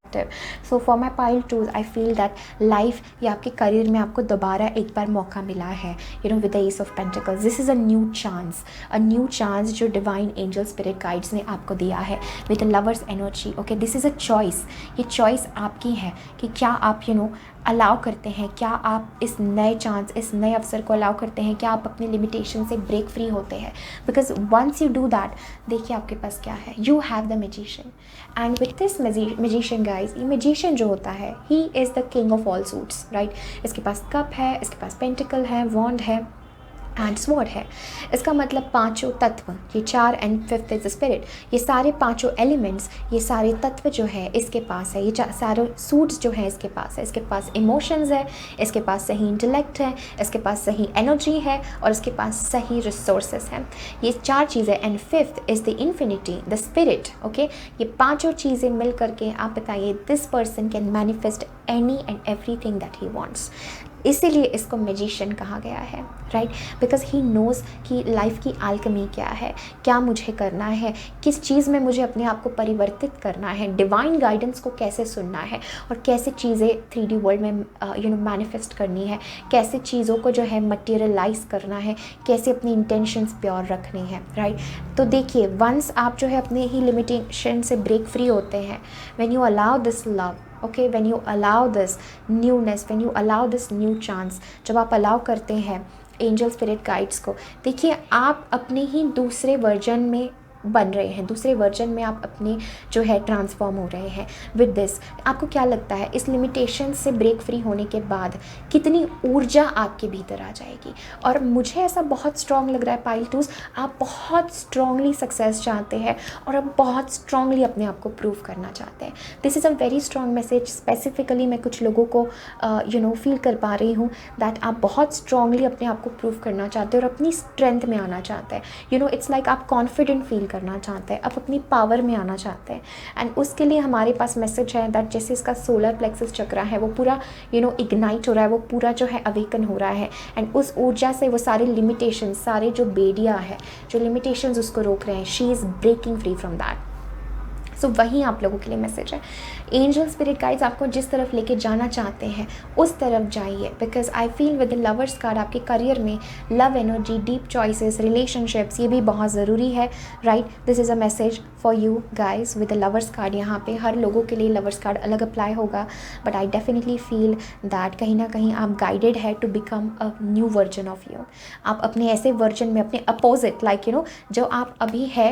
So for my pile 2 I feel that life या आपके करियर में आपको दोबारा एक बार मौका मिला है, with the ace of pentacles. This is a new chance जो डिवाइन एंजल स्पिरिट गाइड्स ने आपको दिया है with the lovers energy, okay. This is a choice, ये चॉइस आपकी है कि क्या आप अलाउ करते हैं, क्या आप इस नए चांस, इस नए अवसर को अलाउ करते हैं, क्या आप अपने लिमिटेशन से ब्रेक फ्री होते हैं। Because once you do that, देखिए आपके पास क्या है, you have the magician. And with this magician guide guys, ये मैजिशियन जो होता है he is the king of all suits, right. इसके पास कप है, इसके पास पेंटिकल है, वॉन्ड है एंड स्वॉर्ड है। इसका मतलब पांचों तत्व, ये 4 and 5th is the spirit, ये सारे पांचों एलिमेंट्स, ये सारे तत्व जो है इसके पास है, ये सारे सूट्स जो है इसके पास है। इसके पास इमोशंस है, इसके पास सही इंटेलेक्ट है, इसके पास सही एनर्जी है और इसके पास सही रिसोर्सेज हैं। ये 4 चीज़ें and 5th is the infinity, the spirit, okay. ये पांचों चीज़ें मिल करके आप बताइए this person can manifest any and everything that he wants. इसीलिए इसको मैजिशियन कहा गया है, राइट, बिकॉज ही नोज़ कि लाइफ की आल्कमी क्या है, क्या मुझे करना है, किस चीज़ में मुझे अपने आप को परिवर्तित करना है, डिवाइन गाइडेंस को कैसे सुनना है और कैसे चीज़ें 3D वर्ल्ड में मैनिफेस्ट करनी है, कैसे चीज़ों को जो है मटेरियलाइज करना है, कैसे अपनी इंटेंशंस प्योर रखनी है, राइट। तो देखिए, वंस आप जो है अपने ही लिमिटेशन से ब्रेक फ्री होते हैं, when you allow this love, okay, when you allow this newness, when you allow this new chance, जब आप अलाउ करते हैं एंजल स्पिरिट गाइड्स को, देखिए आप अपने ही दूसरे वर्जन में बन रहे हैं, दूसरे वर्जन में आप अपने जो है ट्रांसफॉर्म हो रहे हैं विद दिस। आपको क्या लगता है इस लिमिटेशन से ब्रेक फ्री होने के बाद कितनी ऊर्जा आपके भीतर आ जाएगी? और मुझे ऐसा बहुत स्ट्रॉन्ग लग रहा है पाइल टूज, आप बहुत स्ट्रॉन्गली सक्सेस चाहते हैं और आप बहुत स्ट्रॉन्गली अपने आप को प्रूव करना चाहते हैं। This is a very strong message. Specifically मैं कुछ लोगों को फील कर पा रही हूँ दैट आप बहुत स्ट्रॉन्गली अपने आप को प्रूव करना चाहते हैं और अपनी स्ट्रेंथ में आना चाहते हैं। इट्स लाइक आप कॉन्फिडेंट फील करना चाहते हैं, आप अपनी पावर में आना चाहते हैं। एंड उसके लिए हमारे पास मैसेज है दैट जैसे इसका सोलर प्लेक्सस चक्र है वो पूरा इग्नाइट हो रहा है, वो पूरा जो है अवेकन हो रहा है एंड उस ऊर्जा से वो सारे लिमिटेशन, सारे जो बेडिया है, जो लिमिटेशंस उसको रोक रहे हैं, she is breaking free from that. So वही आप लोगों के लिए मैसेज है। एंजल स्पिरिट गाइड्स आपको जिस तरफ लेके जाना चाहते हैं उस तरफ जाइए, because I feel with the lovers card आपके करियर में love energy, deep choices, relationships, ये भी बहुत ज़रूरी है, right. This is a message for you guys with the lovers card. यहाँ पे हर लोगों के लिए लवर्स कार्ड अलग अप्लाई होगा, but I definitely feel that कहीं ना कहीं आप गाइडेड है to become a new version of you. आप अपने ऐसे वर्जन में, अपने अपोजिट जो आप अभी है,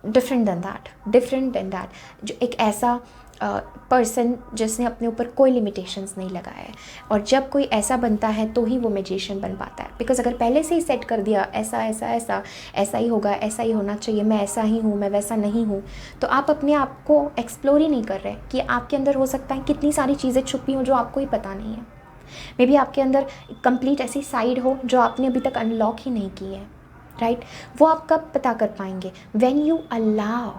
डिफरेंट देन दैट, जो एक ऐसा पर्सन जिसने अपने ऊपर कोई लिमिटेशंस नहीं लगाया है। और जब कोई ऐसा बनता है तो ही वो मैजिशियन बन पाता है, बिकॉज अगर पहले से ही सेट कर दिया ऐसा ऐसा ऐसा ऐसा ही होगा, ऐसा ही होना चाहिए, मैं ऐसा ही हूँ, मैं वैसा नहीं हूँ, तो आप अपने आप को एक्सप्लोर ही नहीं कर रहे कि आपके अंदर हो सकता है कितनी सारी चीज़ें छुपी हों जो आपको ही पता नहीं है। मे बी आपके अंदर कंप्लीट ऐसी साइड हो जो आपने अभी तक अनलॉक ही नहीं की है, राइट। वो आप कब पता कर पाएंगे? When you allow,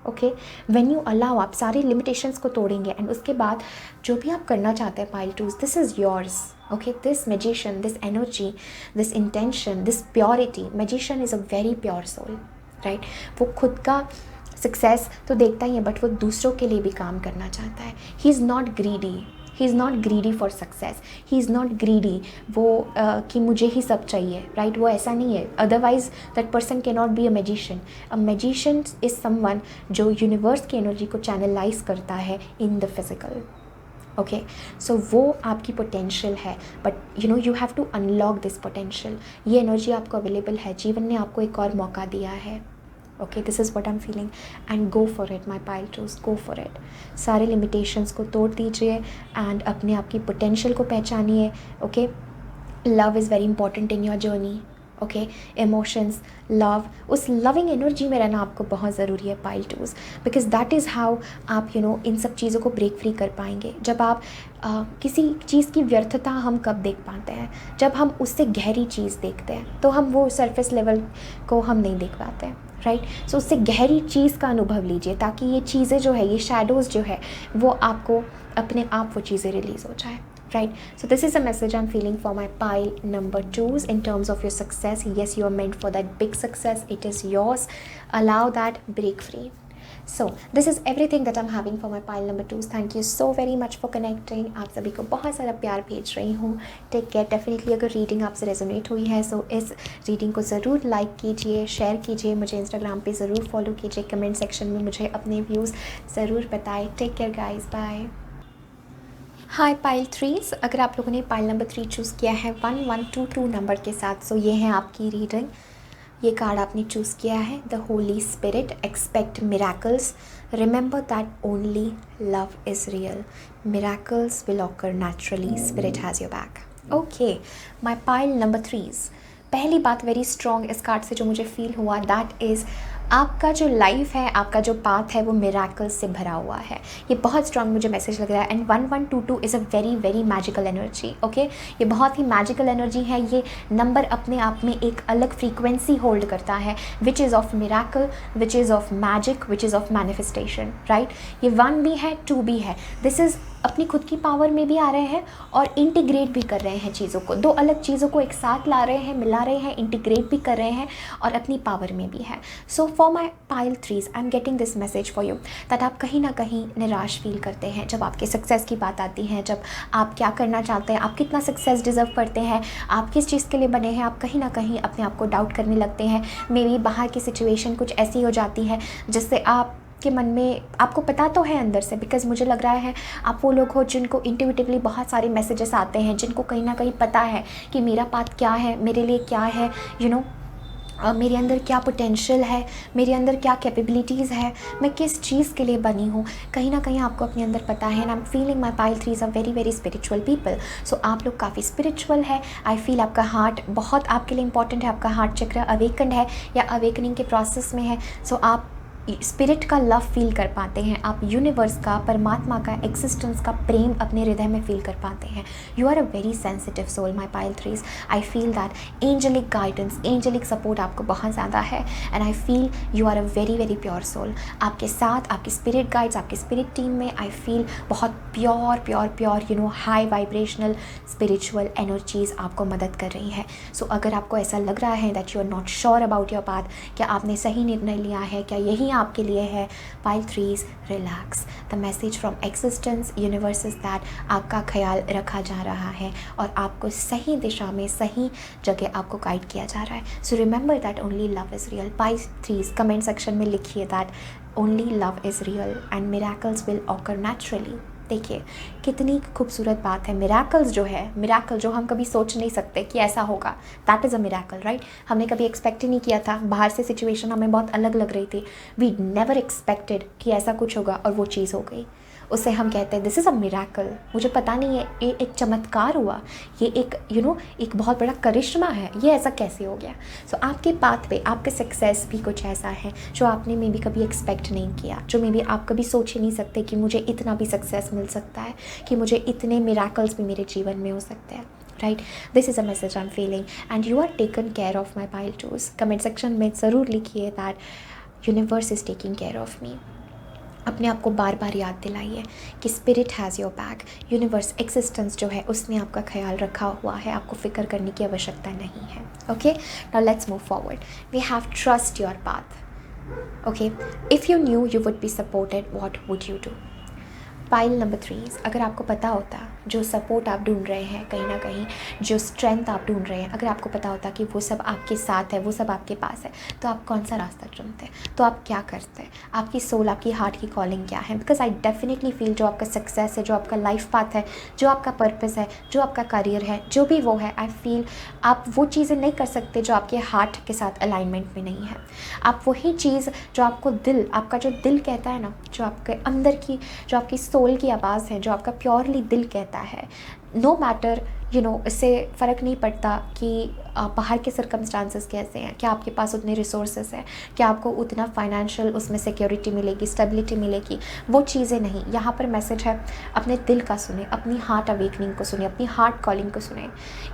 okay, when you allow, आप सारी लिमिटेशंस को तोड़ेंगे एंड उसके बाद जो भी आप करना चाहते हैं pile twos, this is yours, okay. This magician, this energy, this intention, this purity, magician is a very pure soul, right. वो खुद का सक्सेस तो देखता ही है बट वो दूसरों के लिए भी काम करना चाहता है। He is not greedy, he is not greedy for success, he is not greedy वो कि मुझे ही सब चाहिए, राइट। वो ऐसा नहीं है, otherwise that person can not be a magician. A magician is someone जो यूनिवर्स की एनर्जी को चैनलाइज करता है in the physical, okay. So वो आपकी पोटेंशियल है, but you have to unlock this potential. ये एनर्जी आपको अवेलेबल है, जीवन ने आपको एक और मौका दिया है, okay. This is what I am feeling and go for it my pile twos, go for it. सारे लिमिटेशंस को तोड़ दीजिए एंड अपने आप की पोटेंशियल को पहचानिए, okay. Love is very important in your journey, okay. Emotions, love, उस लविंग एनर्जी में रहना आपको बहुत ज़रूरी है pile twos, because that is how आप इन सब चीज़ों को ब्रेक फ्री कर पाएंगे। जब आप किसी चीज़ की व्यर्थता हम कब देख पाते हैं? जब हम उससे गहरी चीज़ देखते हैं, तो हम वो सरफेस लेवल को हम नहीं देख पाते हैं, राइट। सो उससे गहरी चीज़ का अनुभव लीजिए ताकि ये चीज़ें जो है, ये शैडोज़ जो है, वो आपको अपने आप वो चीज़ें रिलीज़ हो जाए, right? So this is a message I'm feeling for my pile number 2s in terms of your success. Yes, you are meant for that big success. It is yours. Allow that, break free. So this is everything that I'm having for my pile number 2s. Thank you so very much for connecting. आप सभी को बहुत सारा प्यार भेज रही हूँ। Take care. Definitely अगर रीडिंग आपसे रेजोनेट हुई है सो इस रीडिंग को ज़रूर लाइक कीजिए, शेयर कीजिए, मुझे इंस्टाग्राम पे ज़रूर फॉलो कीजिए, कमेंट सेक्शन में मुझे अपने व्यूज़ ज़रूर बताएं। Take care guys, bye. Hi pile 3s, अगर आप लोगों ने पाइल नंबर 3 चूज़ किया है 1122 नंबर के साथ, सो ये है आपकी रीडिंग। ये कार्ड आपने चूज़ किया है, the holy spirit, expect miracles, remember that only love is real, miracles will occur naturally, spirit has your back. Okay, my pile number 3। पहली बात वेरी स्ट्रॉन्ग इस कार्ड से जो मुझे फील हुआ, दैट इज़ आपका जो लाइफ है, आपका जो पाथ है वो मिराकल्स से भरा हुआ है। ये बहुत स्ट्रॉन्ग मुझे मैसेज लग रहा है। And 1122 is a very very magical energy. Okay, ये बहुत ही मैजिकल एनर्जी है। ये नंबर अपने आप में एक अलग फ्रीक्वेंसी होल्ड करता है, which is of miracle, which is of magic, which is of manifestation, right. ये 1 भी है, 2 भी है। दिस इज़ अपनी खुद की पावर में भी आ रहे हैं और इंटीग्रेट भी कर रहे हैं चीज़ों को, 2 अलग चीज़ों को एक साथ ला रहे हैं, मिला रहे हैं, इंटीग्रेट भी कर रहे हैं और अपनी पावर में भी है। सो for my pile 3 I am getting this message for you that आप कहीं ना कहीं निराश फील करते हैं जब आपके सक्सेस की बात आती है, जब आप क्या करना चाहते हैं, आप कितना सक्सेस डिज़र्व करते हैं, आप किस चीज़ के लिए बने हैं, आप कहीं ना कहीं अपने आप को डाउट करने लगते हैं। मे बी बाहर की सिचुएशन कुछ ऐसी हो जाती है जिससे आप के मन में, आपको पता तो है अंदर से, बिकॉज मुझे लग रहा है आप वो लोग हो जिनको इंट्यूटिवली बहुत सारे मैसेजेस आते हैं, जिनको कहीं ना कहीं पता है कि मेरा पाथ क्या है, मेरे लिए क्या है, मेरे अंदर क्या पोटेंशियल है, मेरे अंदर क्या कैपेबिलिटीज़ है, मैं किस चीज़ के लिए बनी हूँ। कहीं ना कहीं आपको अपने अंदर पता है। And I am feeling my pile 3 are very very spiritual people. So आप लोग काफ़ी स्पिरिचुअल है। आई फील आपका हार्ट बहुत आपके लिए इंपॉर्टेंट है, आपका हार्ट चक्र अवेकन्ड है या अवेकनिंग के प्रोसेस में है। सो आप स्पिरिट का लव फील कर पाते हैं, आप यूनिवर्स का, परमात्मा का, एग्जिस्टेंस का प्रेम अपने हृदय में फील कर पाते हैं। You are a very sensitive soul my pile 3। I feel that angelic guidance, angelic support आपको बहुत ज़्यादा है। And I feel you are a very very pure soul. आपके साथ आपकी स्पिरिट गाइड्स, आपकी स्पिरिट टीम में आई फील बहुत pure pure pure high vibrational spiritual energies आपको मदद कर रही है। सो अगर आपको ऐसा लग रहा है that you are not sure about your path, क्या आपने सही निर्णय लिया है, क्या यही आपके लिए है, pile 3 relax. The message from existence universe is that आपका ख्याल रखा जा रहा है और आपको सही दिशा में, सही जगह आपको गाइड किया जा रहा है। So remember that only love is real. Pile 3 comment section में लिखिए that only love is real and miracles will occur naturally. देखिए कितनी खूबसूरत बात है। मिराकल्स जो है, मिराकल जो हम कभी सोच नहीं सकते कि ऐसा होगा, that is a miracle, right. हमने कभी एक्सपेक्ट ही नहीं किया था, बाहर से सिचुएशन हमें बहुत अलग लग रही थी, वी नेवर एक्सपेक्टेड कि ऐसा कुछ होगा और वो चीज़ हो गई। उससे हम कहते हैं दिस इज़ अ मिराकल। मुझे पता नहीं है, ये एक चमत्कार हुआ, ये एक एक बहुत बड़ा करिश्मा है, ये ऐसा कैसे हो गया। सो आपके पाथ पे आपके सक्सेस भी कुछ ऐसा है जो आपने मे बी कभी एक्सपेक्ट नहीं किया, जो मे बी आप कभी सोच ही नहीं सकते कि मुझे इतना भी सक्सेस मिल सकता है, कि मुझे इतने मिराकल्स भी मेरे जीवन में हो सकते हैं, right. This is a message I am feeling and you are taken care of my pile 2। Comment section में ज़रूर लिखिए that universe is taking care of me. अपने आप को बार बार याद दिलाइए कि spirit has your back. Universe, existence जो है उसने आपका ख्याल रखा हुआ है, आपको फिक्र करने की आवश्यकता नहीं है। Okay, now let's move forward. We have trust your path. Okay, if you knew you would be supported, what would you do. Pile number 3, अगर आपको पता होता जो सपोर्ट आप ढूंढ रहे हैं, कहीं ना कहीं जो स्ट्रेंथ आप ढूंढ रहे हैं, अगर आपको पता होता कि वो सब आपके साथ है, वो सब आपके पास है, तो आप कौन सा रास्ता चुनते हैं, तो आप क्या करते हैं, आपकी सोल, आपकी हार्ट की कॉलिंग क्या है। बिकॉज आई डेफिनेटली फील जो आपका सक्सेस है, जो आपका लाइफ पाथ है, जो आपका पर्पस है, जो आपका करियर है, जो भी वो है, आई फील आप वो चीज़ें नहीं कर सकते जो आपके हार्ट के साथ अलाइनमेंट में नहीं है। आप वही चीज़ जो आपको दिल, आपका जो दिल कहता है ना, जो आपके अंदर की, जो आपकी सोल की आवाज़ है, जो आपका प्योरली दिल कहता है, नो मैटर इससे फ़र्क नहीं पड़ता कि बाहर के सर्कमस्टांसेस कैसे हैं, क्या आपके पास उतने रिसोर्सेज हैं, क्या आपको उतना फाइनेंशियल उसमें सिक्योरिटी मिलेगी, स्टेबिलिटी मिलेगी, वो चीज़ें नहीं। यहाँ पर मैसेज है अपने दिल का सुने, अपनी हार्ट अवेकनिंग को सुने, अपनी हार्ट कॉलिंग को सुने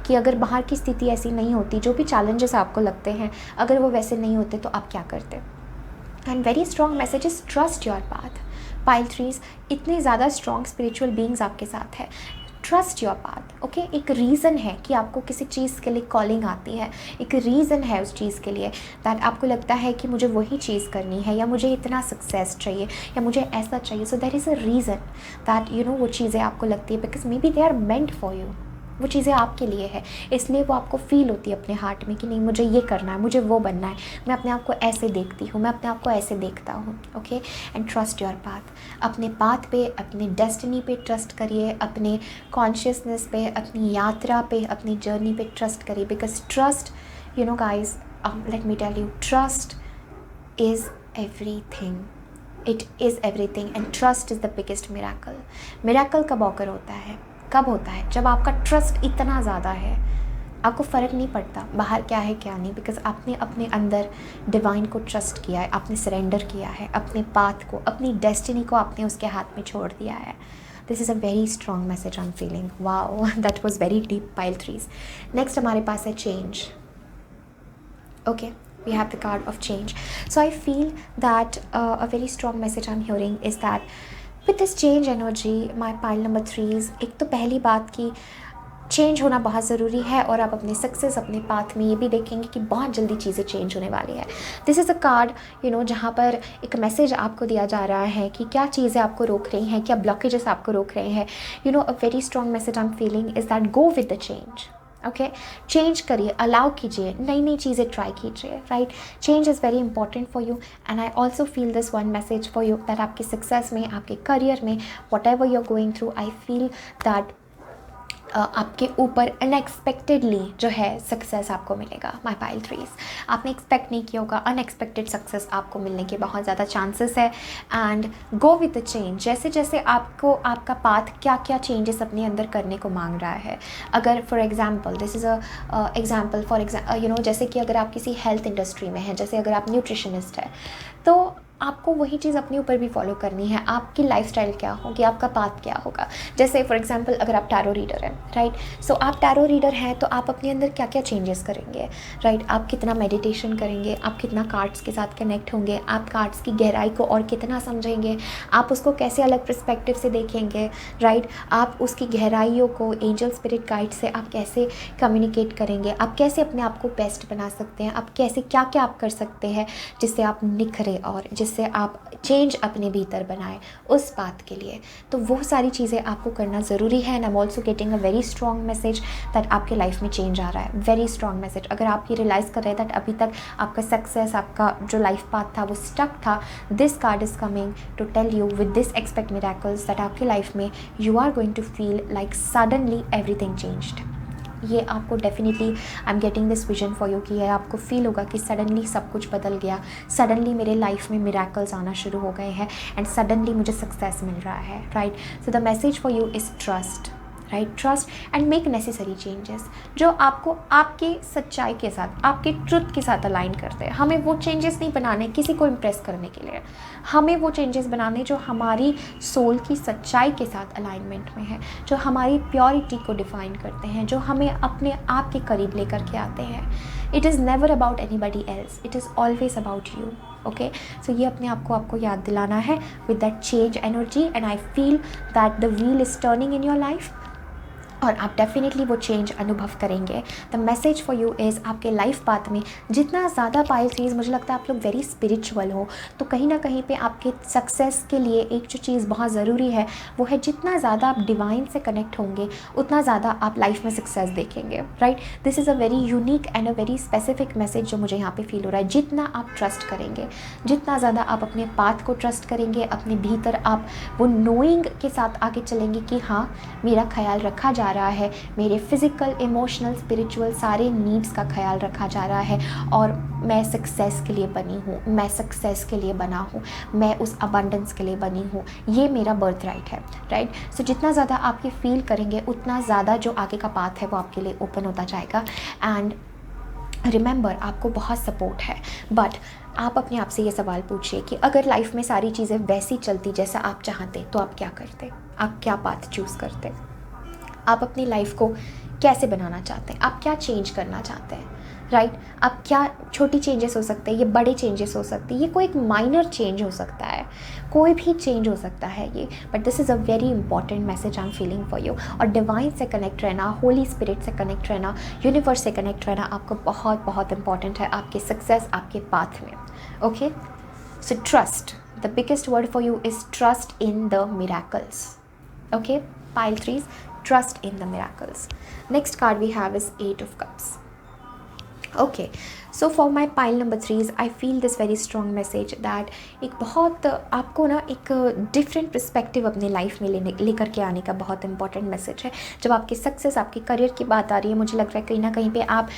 कि अगर बाहर की स्थिति ऐसी नहीं होती, जो भी चैलेंजेस आपको लगते हैं, अगर वो वैसे नहीं होते तो आप क्या करते। And very strong message is trust your path. Pile 3 इतने ज़्यादा स्ट्रॉन्ग स्पिरिचुअल बीइंग्स आपके साथ है। Trust your path. ओके, एक रीज़न है कि आपको किसी चीज़ के लिए कॉलिंग आती है, एक रीज़न है उस चीज़ के लिए, दैट आपको लगता है कि मुझे वही चीज़ करनी है, या मुझे इतना सक्सेस चाहिए, या मुझे ऐसा चाहिए। So there is a reason that वो चीज़ें आपको लगती है, because maybe they are meant for you. वो चीज़ें आपके लिए है, इसलिए वो आपको फील होती है अपने हार्ट में कि नहीं मुझे ये करना है, मुझे वो बनना है, मैं अपने आप को ऐसे देखती हूँ, मैं अपने आप को ऐसे देखता हूँ। Okay, and trust your path. अपने पाथ पे, अपने डेस्टिनी पे ट्रस्ट करिए, अपने कॉन्शियसनेस पे, अपनी यात्रा पे, अपनी जर्नी पे ट्रस्ट करिए, because trust guys let me tell you, trust is everything. It is everything and trust is the biggest miracle. Miracle कब ऑकर होता है? कब होता है? जब आपका ट्रस्ट इतना ज़्यादा है, आपको फ़र्क नहीं पड़ता बाहर क्या है क्या नहीं, बिकॉज आपने अपने अंदर डिवाइन को ट्रस्ट किया है, आपने सरेंडर किया है, अपने पाथ को, अपनी डेस्टिनी को आपने उसके हाथ में छोड़ दिया है. This is a very strong message I am feeling. Wow, that was very deep. Pile 3. Next हमारे पास है change. Okay, we have the card of change. So I feel that a very strong message I'm hearing is that with this change energy, my pile number 3s, एक तो पहली बात कि change होना बहुत ज़रूरी है और आप अपने सक्सेस, अपने पाथ में ये भी देखेंगे कि बहुत जल्दी चीज़ें चेंज होने वाली है. दिस इज़ अ कार्ड जहाँ पर एक मैसेज आपको दिया जा रहा है कि क्या चीज़ें आपको रोक रही हैं, क्या ब्लॉकेजेस आपको रोक रहे हैं. A very strong message I am feeling is that go with the change. Okay, change करिए, अलाउ कीजिए, नई नई चीज़ें ट्राई कीजिए. Right, change is very important for you and I also feel this one message for you that आपके success में, आपके career में, whatever you are going through, I feel that आपके ऊपर अनएक्सपेक्टेडली जो है सक्सेस आपको मिलेगा. माई पाइल 3s, आपने एक्सपेक्ट नहीं किया होगा, अनएक्सपेक्टेड सक्सेस आपको मिलने के बहुत ज़्यादा चांसेस है. And go with the change. जैसे जैसे आपको आपका पाथ क्या क्या चेंजेस अपने अंदर करने को मांग रहा है. अगर for example, this is a example for जैसे कि अगर आप किसी हेल्थ इंडस्ट्री में हैं, जैसे अगर आप न्यूट्रिशनिस्ट है, तो आपको वही चीज़ अपने ऊपर भी फॉलो करनी है. आपकी लाइफस्टाइल क्या होगी, आपका पाथ क्या होगा. जैसे फॉर एग्जांपल अगर आप टैरो रीडर हैं, राइट, सो आप टैरो रीडर हैं तो आप अपने अंदर क्या क्या चेंजेस करेंगे. राइट, आप कितना मेडिटेशन करेंगे, आप कितना कार्ड्स के साथ कनेक्ट होंगे, आप कार्ड्स की गहराई को और कितना समझेंगे, आप उसको कैसे अलग पर्सपेक्टिव से देखेंगे. राइट, आप उसकी गहराइयों को एंजल स्पिरिट गाइड से आप कैसे कम्युनिकेट करेंगे, आप कैसे अपने आप को बेस्ट बना सकते हैं, आप कैसे क्या क्या आप कर सकते हैं जिससे आप निखरे और जिससे आप चेंज अपने भीतर बनाएं उस बात के लिए. तो वो सारी चीज़ें आपको करना ज़रूरी है. And I am also getting a very strong message that आपके लाइफ में चेंज आ रहा है. Very strong message. अगर आप ये रियलाइज़ कर रहे हैं दैट अभी तक आपका सक्सेस, आपका जो लाइफ पाथ था वो स्टक था, this card is coming to tell you with this expect miracles that आपकी लाइफ में you are going to feel like suddenly everything changed. ये आपको definitely I am getting this vision for you कि ये आपको feel होगा कि suddenly सब कुछ बदल गया, सडनली मेरे लाइफ में मिरेकल्स आना शुरू हो गए हैं एंड सडनली मुझे सक्सेस मिल रहा है. Right, so the message for you is trust. Right, trust and make necessary changes जो आपको आपके सच्चाई के साथ, आपके ट्रुथ के साथ अलाइन करते हैं. हमें वो चेंजेस नहीं बनाने किसी को इम्प्रेस करने के लिए, हमें वो चेंजेस बनाने जो हमारी सोल की सच्चाई के साथ अलाइनमेंट में है, जो हमारी प्योरिटी को डिफाइन करते हैं, जो हमें अपने आप के करीब लेकर के आते हैं. It is never about anybody else, it is always about you. Okay, so ये अपने आप को आपको याद दिलाना है with that change energy. And I feel that the wheel is turning in your life और आप डेफिनेटली वो चेंज अनुभव करेंगे. The message for you is आपके लाइफ पाथ में जितना ज़्यादा पाइल 3s, मुझे लगता है आप लोग वेरी स्पिरिचुअल हो, तो कहीं ना कहीं पे आपके सक्सेस के लिए एक जो चीज़ बहुत ज़रूरी है वो है जितना ज़्यादा आप डिवाइन से कनेक्ट होंगे उतना ज़्यादा आप लाइफ में सक्सेस देखेंगे. Right, this is a very unique and a very specific message जो मुझे यहाँ पे फील हो रहा है. जितना आप ट्रस्ट करेंगे, जितना ज़्यादा आप अपने पाथ को ट्रस्ट करेंगे, अपने भीतर आप वो नोइंग के साथ आगे चलेंगे कि हाँ मेरा ख्याल रखा जा रहा है, मेरे फिज़िकल, इमोशनल, स्पिरिचुअल सारे नीड्स का ख्याल रखा जा रहा है और मैं सक्सेस के लिए बनी हूँ, मैं सक्सेस के लिए बना हूँ, मैं उस अबंडेंस के लिए बनी हूँ, ये मेरा बर्थ राइट है. राइट, सो जितना ज़्यादा आप ये फील करेंगे उतना ज़्यादा जो आगे का पाथ है वो आपके लिए ओपन होता जाएगा. एंड रिमेंबर, आपको बहुत सपोर्ट है, बट आप अपने आप से ये सवाल पूछिए कि अगर लाइफ में सारी चीज़ें वैसी चलती जैसा आप चाहते तो आप क्या करते, आप क्या पाथ चूज़ करते, आप अपनी लाइफ को कैसे बनाना चाहते हैं, आप क्या चेंज करना चाहते हैं. राइट, आप क्या छोटी चेंजेस हो सकते हैं, ये बड़े चेंजेस हो सकते हैं, ये कोई एक माइनर चेंज हो सकता है, कोई भी चेंज हो सकता है ये, but this is a very important message I am feeling for you. और डिवाइन से कनेक्ट रहना, होली स्पिरिट से कनेक्ट रहना, यूनिवर्स से कनेक्ट रहना आपको बहुत बहुत इंपॉर्टेंट है आपके सक्सेस, आपके पाथ में. Okay, so trust, the biggest word for you is trust in the miracles. Okay, pile 3s, trust in the miracles. Next card we have is 8 of cups. Okay, so for my pile number 3s, I feel this very strong message that एक बहुत आपको ना एक different perspective अपनी life में लेकर के आने का बहुत इंपॉर्टेंट मैसेज है. जब आपकी सक्सेस, आपके करियर की बात आ रही है, मुझे लग रहा है कहीं ना कहीं पे आप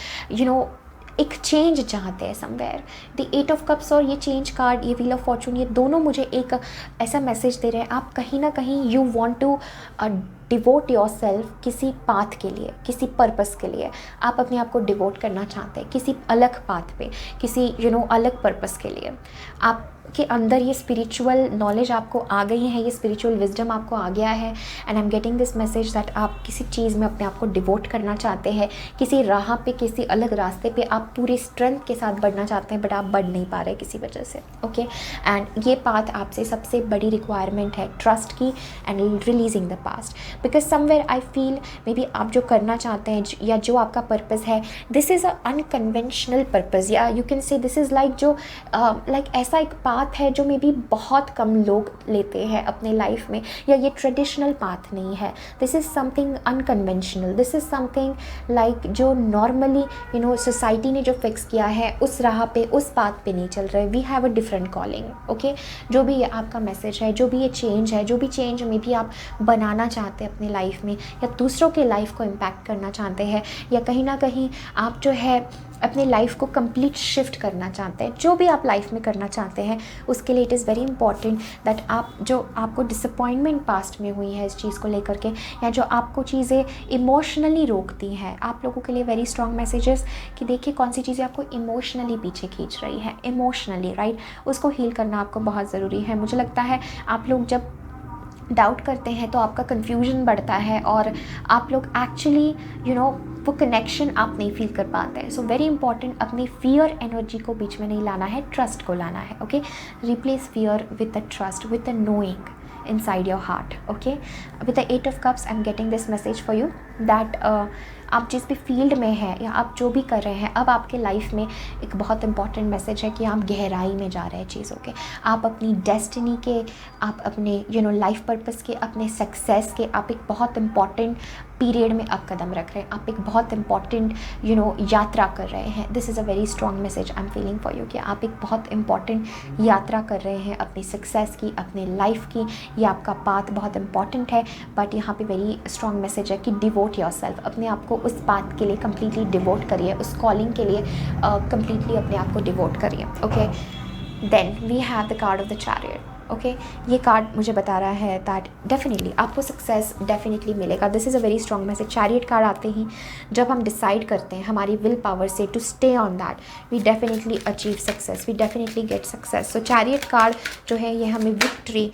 एक चेंज चाहते हैं समवेयर। द 8 ऑफ कप्स और ये चेंज कार्ड, ये व्हील ऑफ फॉर्चून, ये दोनों मुझे एक ऐसा मैसेज दे रहे हैं, आप कहीं ना कहीं you want to devote yourself किसी पाथ के लिए, किसी पर्पस के लिए आप अपने आप को डिवोट करना चाहते हैं, किसी अलग पाथ पे, किसी अलग पर्पस के लिए। आपके अंदर ये स्पिरिचुअल नॉलेज आपको आ गई है, ये स्पिरिचुअल विजडम आपको आ गया है, and I am getting this message that आप किसी चीज़ में अपने आप को डिवोट करना चाहते हैं, किसी राह पे, किसी अलग रास्ते पे आप पूरी स्ट्रेंथ के साथ बढ़ना चाहते हैं, बट आप बढ़ नहीं पा रहे किसी वजह से। ओके, एंड ये पाथ आपसे सबसे बड़ी रिक्वायरमेंट है ट्रस्ट की and releasing the past, because somewhere I feel may be आप जो करना चाहते हैं या जो आपका पर्पस है, this is an unconventional purpose, या you can say this is like जो लाइक ऐसा एक पाथ है जो मे बी बहुत कम लोग लेते हैं अपने लाइफ में, या ये ट्रेडिशनल पाथ नहीं है। This is something unconventional, this is something like जो नॉर्मली सोसाइटी ने जो फिक्स किया है उस राह पे, उस पाथ पे नहीं चल रहे। We have a different calling. Okay, जो भी ये आपका मैसेज है, जो भी ये चेंज है, जो भी चेंज में भी आप बनाना चाहते हैं अपनी लाइफ में, या दूसरों के लाइफ को इम्पैक्ट करना चाहते हैं, या कहीं ना कहीं आप जो है अपनी लाइफ को कंप्लीट शिफ्ट करना चाहते हैं, जो भी आप लाइफ में करना चाहते हैं, उसके लिए it is very important that आप जो आपको डिसअपॉइंटमेंट पास्ट में हुई है इस चीज़ को लेकर के, या जो आपको चीज़ें इमोशनली रोकती हैं, आप लोगों के लिए वेरी स्ट्रॉन्ग मैसेजेस कि देखिए कौन सी चीज़ें आपको इमोशनली पीछे खींच रही है, इमोशनली राइट, उसको हील करना आपको बहुत ज़रूरी है। मुझे लगता है आप लोग जब डाउट करते हैं तो आपका कन्फ्यूजन बढ़ता है और आप लोग एक्चुअली वो कनेक्शन आप नहीं फील कर पाते हैं। सो वेरी इंपॉर्टेंट, अपनी फियर एनर्जी को बीच में नहीं लाना है, ट्रस्ट को लाना है। Okay, replace fear with the trust, with the knowing inside your heart. Okay, with the 8 of cups I'm getting this message for you that आप जिस भी फील्ड में हैं या आप जो भी कर रहे हैं, अब आपके लाइफ में एक बहुत इंपॉर्टेंट मैसेज है कि आप गहराई में जा रहे हैं चीज़ों के, आप अपनी डेस्टिनी के, आप अपने लाइफ पर्पस के, अपने सक्सेस के, आप एक बहुत इंपॉर्टेंट पीरियड में आप कदम रख रहे हैं, आप एक बहुत इंपॉर्टेंट यात्रा कर रहे हैं। This is a very strong message I am feeling for you कि आप एक बहुत इंपॉर्टेंट यात्रा कर रहे हैं अपनी सक्सेस की, अपने लाइफ की। ये आपका पाथ बहुत इंपॉर्टेंट है, बट यहाँ पे वेरी स्ट्रॉन्ग मैसेज है कि डिवोट योरसेल्फ, अपने आप को उस पाथ के लिए कम्प्लीटली डिवोट करिए, उस कॉलिंग के लिए कम्प्लीटली अपने आप को डिवोट करिए। Okay, then we have the card of the chariot. Okay, ये कार्ड मुझे बता रहा है दैट डेफिनेटली आपको सक्सेस डेफिनेटली मिलेगा। This is a very strong message. Chariot card आते ही जब हम डिसाइड करते हैं हमारी विल पावर से to stay on that, we definitely achieve success, we definitely get success. So chariot card जो है ये हमें victory.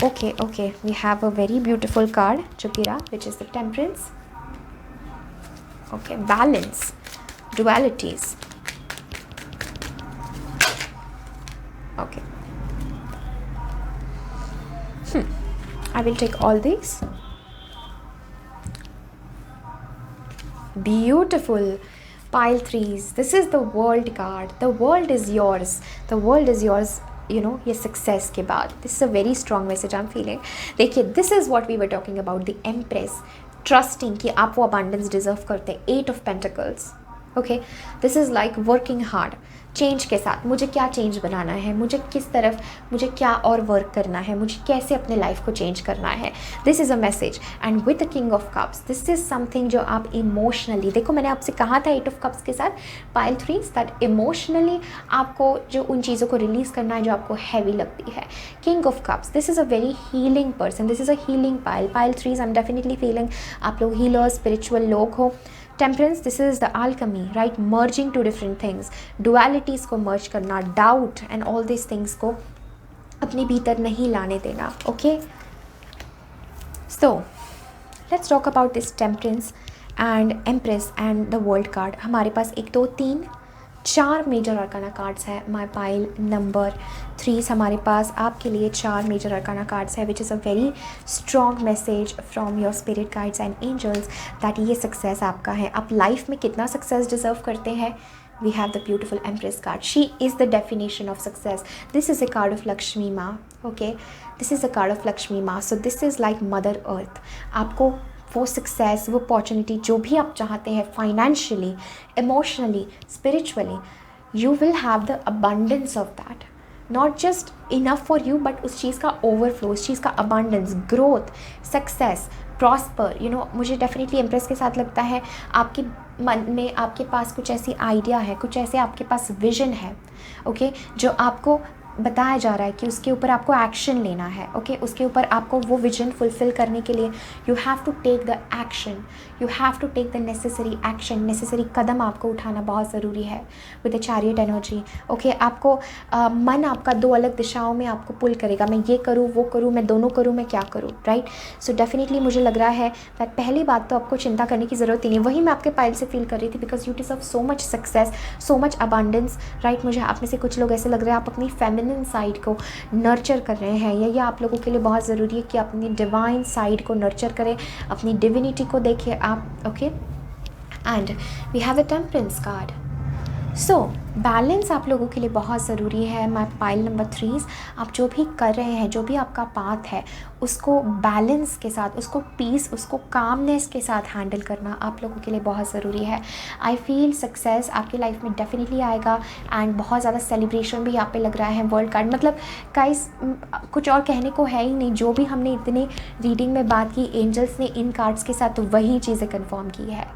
Okay, we have a very beautiful card चुकीरा which is the temperance. Okay, balance, dualities. Okay. I will take all these. Beautiful. Pile threes. This is the world card. The world is yours. The world is yours. ये success के बाद this is a very strong message I am feeling. देखिए, this is what we were talking about, the empress, trusting कि आप वो abundance deserve करते हैं। 8 of pentacles. Okay, this is like working hard, change के साथ मुझे क्या चेंज बनाना है, मुझे किस तरफ, मुझे क्या और वर्क करना है, मुझे कैसे अपने लाइफ को चेंज करना है। This is a message. And with the king of cups, this is something जो आप इमोशनली, देखो मैंने आपसे कहा था 8 ऑफ कप्स के साथ पाइल थ्रीज, दैट इमोशनली आपको जो उन चीज़ों को रिलीज़ करना है जो आपको हैवी लगती है। King of cups, this is a very healing person, this is a healing pile threes. I am definitely feeling आप लोग हीलर्स, स्पिरिचुअल लोग हो। Temperance, this is the alchemy, right, merging two different things, dualities को merge करना, doubt and all this things को अपने भीतर नहीं लाने देना। Okay, so let's talk about this temperance and empress and the world card. हमारे पास 1 2 3 4 मेजर अर्काना कार्ड्स है। माई पाइल नंबर 3 हमारे पास आपके लिए 4 मेजर अर्काना कार्ड्स है, which is a very strong message from your spirit guides and angels that ये success आपका है। आप लाइफ में कितना सक्सेस डिजर्व करते हैं। We have the beautiful Empress card. She is the definition of success. This is a card of Lakshmi Ma. Okay, this is a card of Lakshmi Ma. So this is like Mother Earth. आपको वो success, वो opportunity जो भी आप चाहते हैं, financially, emotionally, spiritually, you will have the abundance of that. Not just enough for you, but उस चीज़ का ओवरफ्लो, उस चीज़ का अबंडेंस, ग्रोथ, सक्सेस, प्रॉस्पर, मुझे डेफिनेटली एम्प्रेस के साथ लगता है आपके मन में, आपके पास कुछ ऐसी आइडिया है, कुछ ऐसे आपके पास विजन है, ओके, जो आपको बताया जा रहा है कि उसके ऊपर आपको एक्शन लेना है, ओके, उसके ऊपर आपको वो विजन फुलफ़िल करने के लिए you have to take the action, you have to take the necessary action, necessary कदम आपको उठाना बहुत ज़रूरी है with the chariot energy, okay. आपको मन आपका दो अलग दिशाओं में आपको पुल करेगा, मैं ये करूँ, वो करूँ, मैं दोनों करूँ, मैं क्या करूँ, राइट। सो डेफिनेटली मुझे लग रहा है दैट पहली बात तो आपको चिंता करने की ज़रूरत ही नहीं, वही मैं आपके पाइल से फील कर रही थी, because you deserve so much success, so much abundance, right. मुझे आप में से कुछ लोग ऐसे लग रहे हैं आप अपनी फेमिनिन साइड को नर्चर कर रहे हैं, या ये आप लोगों के लिए बहुत ज़रूरी है कि अपनी डिवाइन साइड को नर्चर करें, अपनी डिविनिटी को देखिए आप, okay. And we have the temperance card. So balance आप लोगों के लिए बहुत ज़रूरी है। माय पाइल नंबर 3, आप जो भी कर रहे हैं, जो भी आपका पाथ है, उसको बैलेंस के साथ, उसको पीस, उसको कामनेस के साथ हैंडल करना आप लोगों के लिए बहुत ज़रूरी है। आई फील सक्सेस आपकी लाइफ में डेफिनेटली आएगा, एंड बहुत ज़्यादा सेलिब्रेशन भी यहाँ पे लग रहा है। वर्ल्ड कार्ड मतलब गाइस कुछ और कहने को है ही नहीं, जो भी हमने इतने रीडिंग में बात की, एंजल्स ने इन कार्ड्स के साथ वही चीज़ें कन्फर्म की है,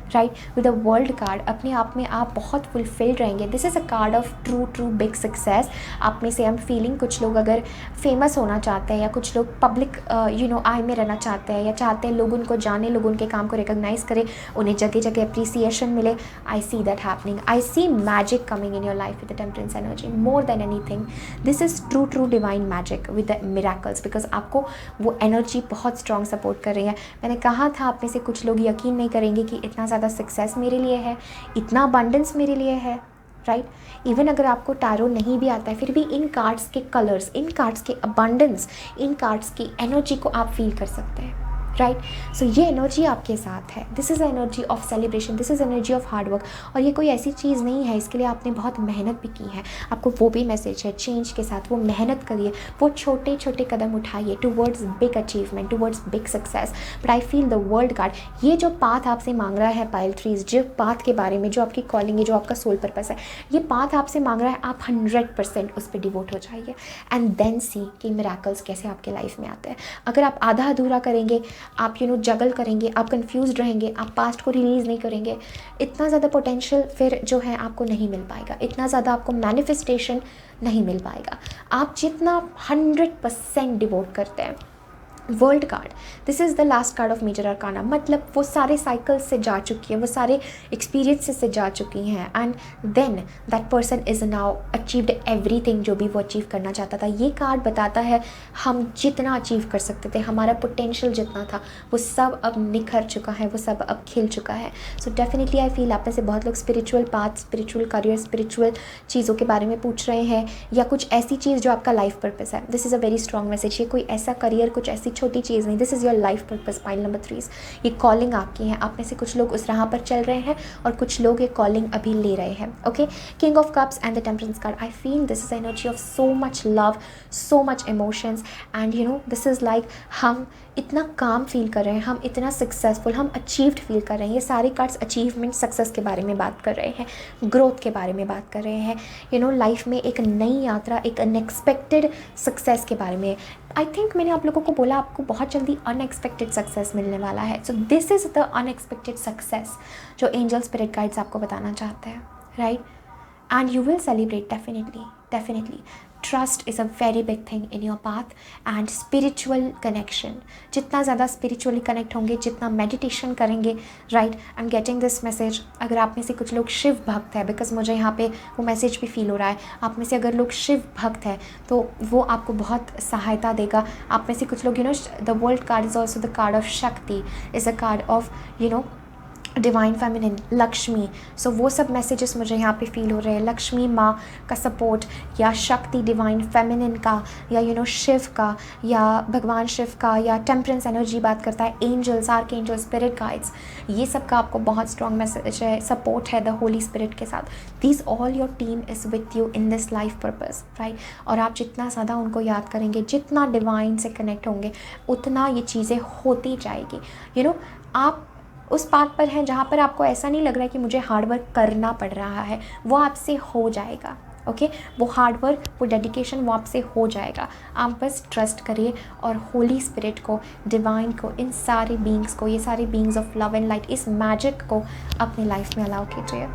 right. With a world card अपने आप में आप बहुत फुलफिल्ड रहेंगे। This is a card of true big success. आप में से आई एम फीलिंग कुछ लोग अगर फेमस होना चाहते हैं, या कुछ लोग पब्लिक आई में रहना चाहते हैं, या चाहते हैं लोग उनको जाने, लोग उनके काम को रिकॉग्नाइज़ करें, उन्हें जगह जगह अप्रिसिएशन मिले। I see that happening, I see magic coming in your life with the temperance energy more than anything. This is true divine magic with the miracles, because आपको वो एनर्जी बहुत स्ट्रॉन्ग सपोर्ट कर रही है। मैंने कहा था आप में से कुछ लोग यकीन नहीं करेंगे कि इतना ज़्यादा सक्सेस मेरे लिए है, इतना अबंडेंस मेरे लिए है, राइट। इवन अगर आपको टैरो नहीं भी आता है, फिर भी इन कार्ड्स के कलर्स, इन कार्ड्स के अबंडेंस, इन कार्ड्स की एनर्जी को आप फील कर सकते हैं, राइट। सो ये एनर्जी आपके साथ है। This is energy of celebration, this is energy of hard work. और ये कोई ऐसी चीज़ नहीं है, इसके लिए आपने बहुत मेहनत भी की है। आपको वो भी मैसेज है चेंज के साथ, वो मेहनत करिए, वो छोटे छोटे कदम उठाइए towards big achievement, towards big success. But I feel the world card, ये जो पाथ आपसे मांग रहा है पाइल 3, जो पाथ के बारे में, जो आपकी कॉलिंग है, जो आपका सोल पर्पस है, ये पाथ आपसे मांग रहा है आप 100% उस पर डिवोट हो जाइए, एंड देन सी कि मिरेकल्स कैसे आपके लाइफ में आते हैं। अगर आप आधा अधूरा करेंगे, आप जगल करेंगे, आप कंफ्यूज रहेंगे, आप पास्ट को रिलीज़ नहीं करेंगे, इतना ज़्यादा पोटेंशियल फिर जो है आपको नहीं मिल पाएगा, इतना ज़्यादा आपको मैनिफेस्टेशन नहीं मिल पाएगा। आप जितना 100% डिवोट करते हैं। World card, this is the last card of major arcana, मतलब वो सारे साइकिल्स से जा चुकी है, वो सारे एक्सपीरियंसेस से जा चुकी हैं, and then that person is now achieved everything जो भी वो अचीव करना चाहता था। ये कार्ड बताता है हम जितना अचीव कर सकते थे, हमारा पोटेंशियल जितना था, वो सब अब निखर चुका है, वो सब अब खिल चुका है। सो डेफिनेटली आई फील आप में से बहुत लोग spiritual path, spiritual career, spiritual चीज़ों के बारे में पूछ रहे हैं, या कुछ ऐसी चीज़ जो आपका लाइफ पर्पस है। This is a very strong message. ये कोई ऐसा करियर, कुछ ऐसी छोटी चीज़ नहीं, this is your life purpose. Pile number 3, ये कॉलिंग आपकी है। आप में से कुछ लोग उस राह पर चल रहे हैं, और कुछ लोग ये कॉलिंग अभी ले रहे हैं, okay. King of cups and the temperance card, I feel this is energy of so much love, so much emotions, and this is like हम इतना काम फील कर रहे हैं, हम इतना सक्सेसफुल, हम अचीव्ड फील कर रहे हैं। ये सारे कार्ड्स अचीवमेंट, सक्सेस के बारे में बात कर रहे हैं, ग्रोथ के बारे में बात कर रहे हैं, लाइफ में एक नई यात्रा, एक अनएक्सपेक्टेड सक्सेस के बारे में। आई थिंक मैंने आप लोगों को बोला आपको बहुत जल्दी अनएक्सपेक्टेड सक्सेस मिलने वाला है। सो this is the unexpected success जो एंजल स्पिरिट गाइड्स आपको बताना चाहते हैं, right. And you will celebrate definitely. Trust is a very big thing in your path, and spiritual connection, जितना ज़्यादा स्पिरिचुअली कनेक्ट होंगे, जितना मेडिटेशन करेंगे, right. I am getting this message. अगर आप में से कुछ लोग शिव भक्त है, बिकॉज मुझे यहाँ पे वो मैसेज भी फील हो रहा है, आप में से अगर लोग शिव भक्त है तो वो आपको बहुत सहायता देगा। आप में से कुछ लोग the world card is also the card of Shakti, is a card of divine feminine, Lakshmi. So वो सब मैसेजेस मुझे यहाँ पे फील हो रहे हैं। लक्ष्मी माँ का सपोर्ट, या शक्ति डिवाइन फेमिनिन का, या शिव का, या भगवान शिव का, या टेम्परेंस एनर्जी बात करता है, angels, arch angels, spirit guides, ये सब का आपको बहुत स्ट्रॉन्ग मैसेज है, सपोर्ट है द होली स्पिरिट के साथ। This all your team is with you in this life purpose, right. और आप जितना ज़्यादा उनको याद करेंगे, जितना डिवाइन से कनेक्ट होंगे, उतना ये चीज़ें होती जाएगी। आप उस पाथ पर हैं जहाँ पर आपको ऐसा नहीं लग रहा है कि मुझे हार्ड वर्क करना पड़ रहा है, वो आपसे हो जाएगा, ओके वो हार्ड वर्क, वो डेडिकेशन वो आपसे हो जाएगा। आप बस ट्रस्ट करिए और होली स्पिरिट को, डिवाइन को, इन सारे बींग्स को, ये सारे beings of love and light, इस मैजिक को अपनी लाइफ में अलाउ कीजिए।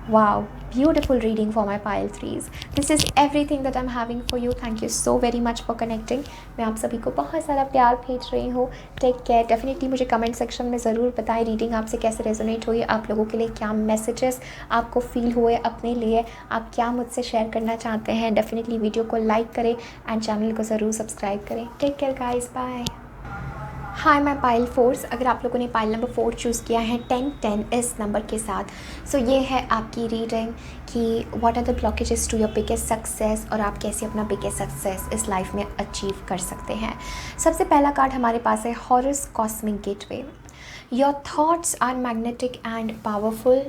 Wow, beautiful reading for my pile threes. This is everything that I'm having for you. Thank you so very much for connecting. मैं आप सभी को बहुत सारा प्यार भेज रही हूँ। Take care. डेफिनेटली मुझे कमेंट सेक्शन में ज़रूर बताएं रीडिंग आपसे कैसे रेजोनेट हुई, आप लोगों के लिए क्या मैसेजेस आपको फील हुए, अपने लिए आप क्या मुझसे शेयर करना चाहते हैं। डेफिनेटली वीडियो को लाइक करें एंड चैनल को ज़रूर सब्सक्राइब करें। Take care guys, bye. Hi मैं पाइल फोर्स। अगर आप लोगों ने पाइल नंबर 4 चूज़ किया है 1010 इस नंबर के साथ, सो ये है आपकी रीडिंग कि what are the blockages to your biggest success और आप कैसे अपना बिगेस्ट सक्सेस इस लाइफ में अचीव कर सकते हैं। सबसे पहला कार्ड हमारे पास है Horus cosmic gateway. Your thoughts are magnetic and powerful,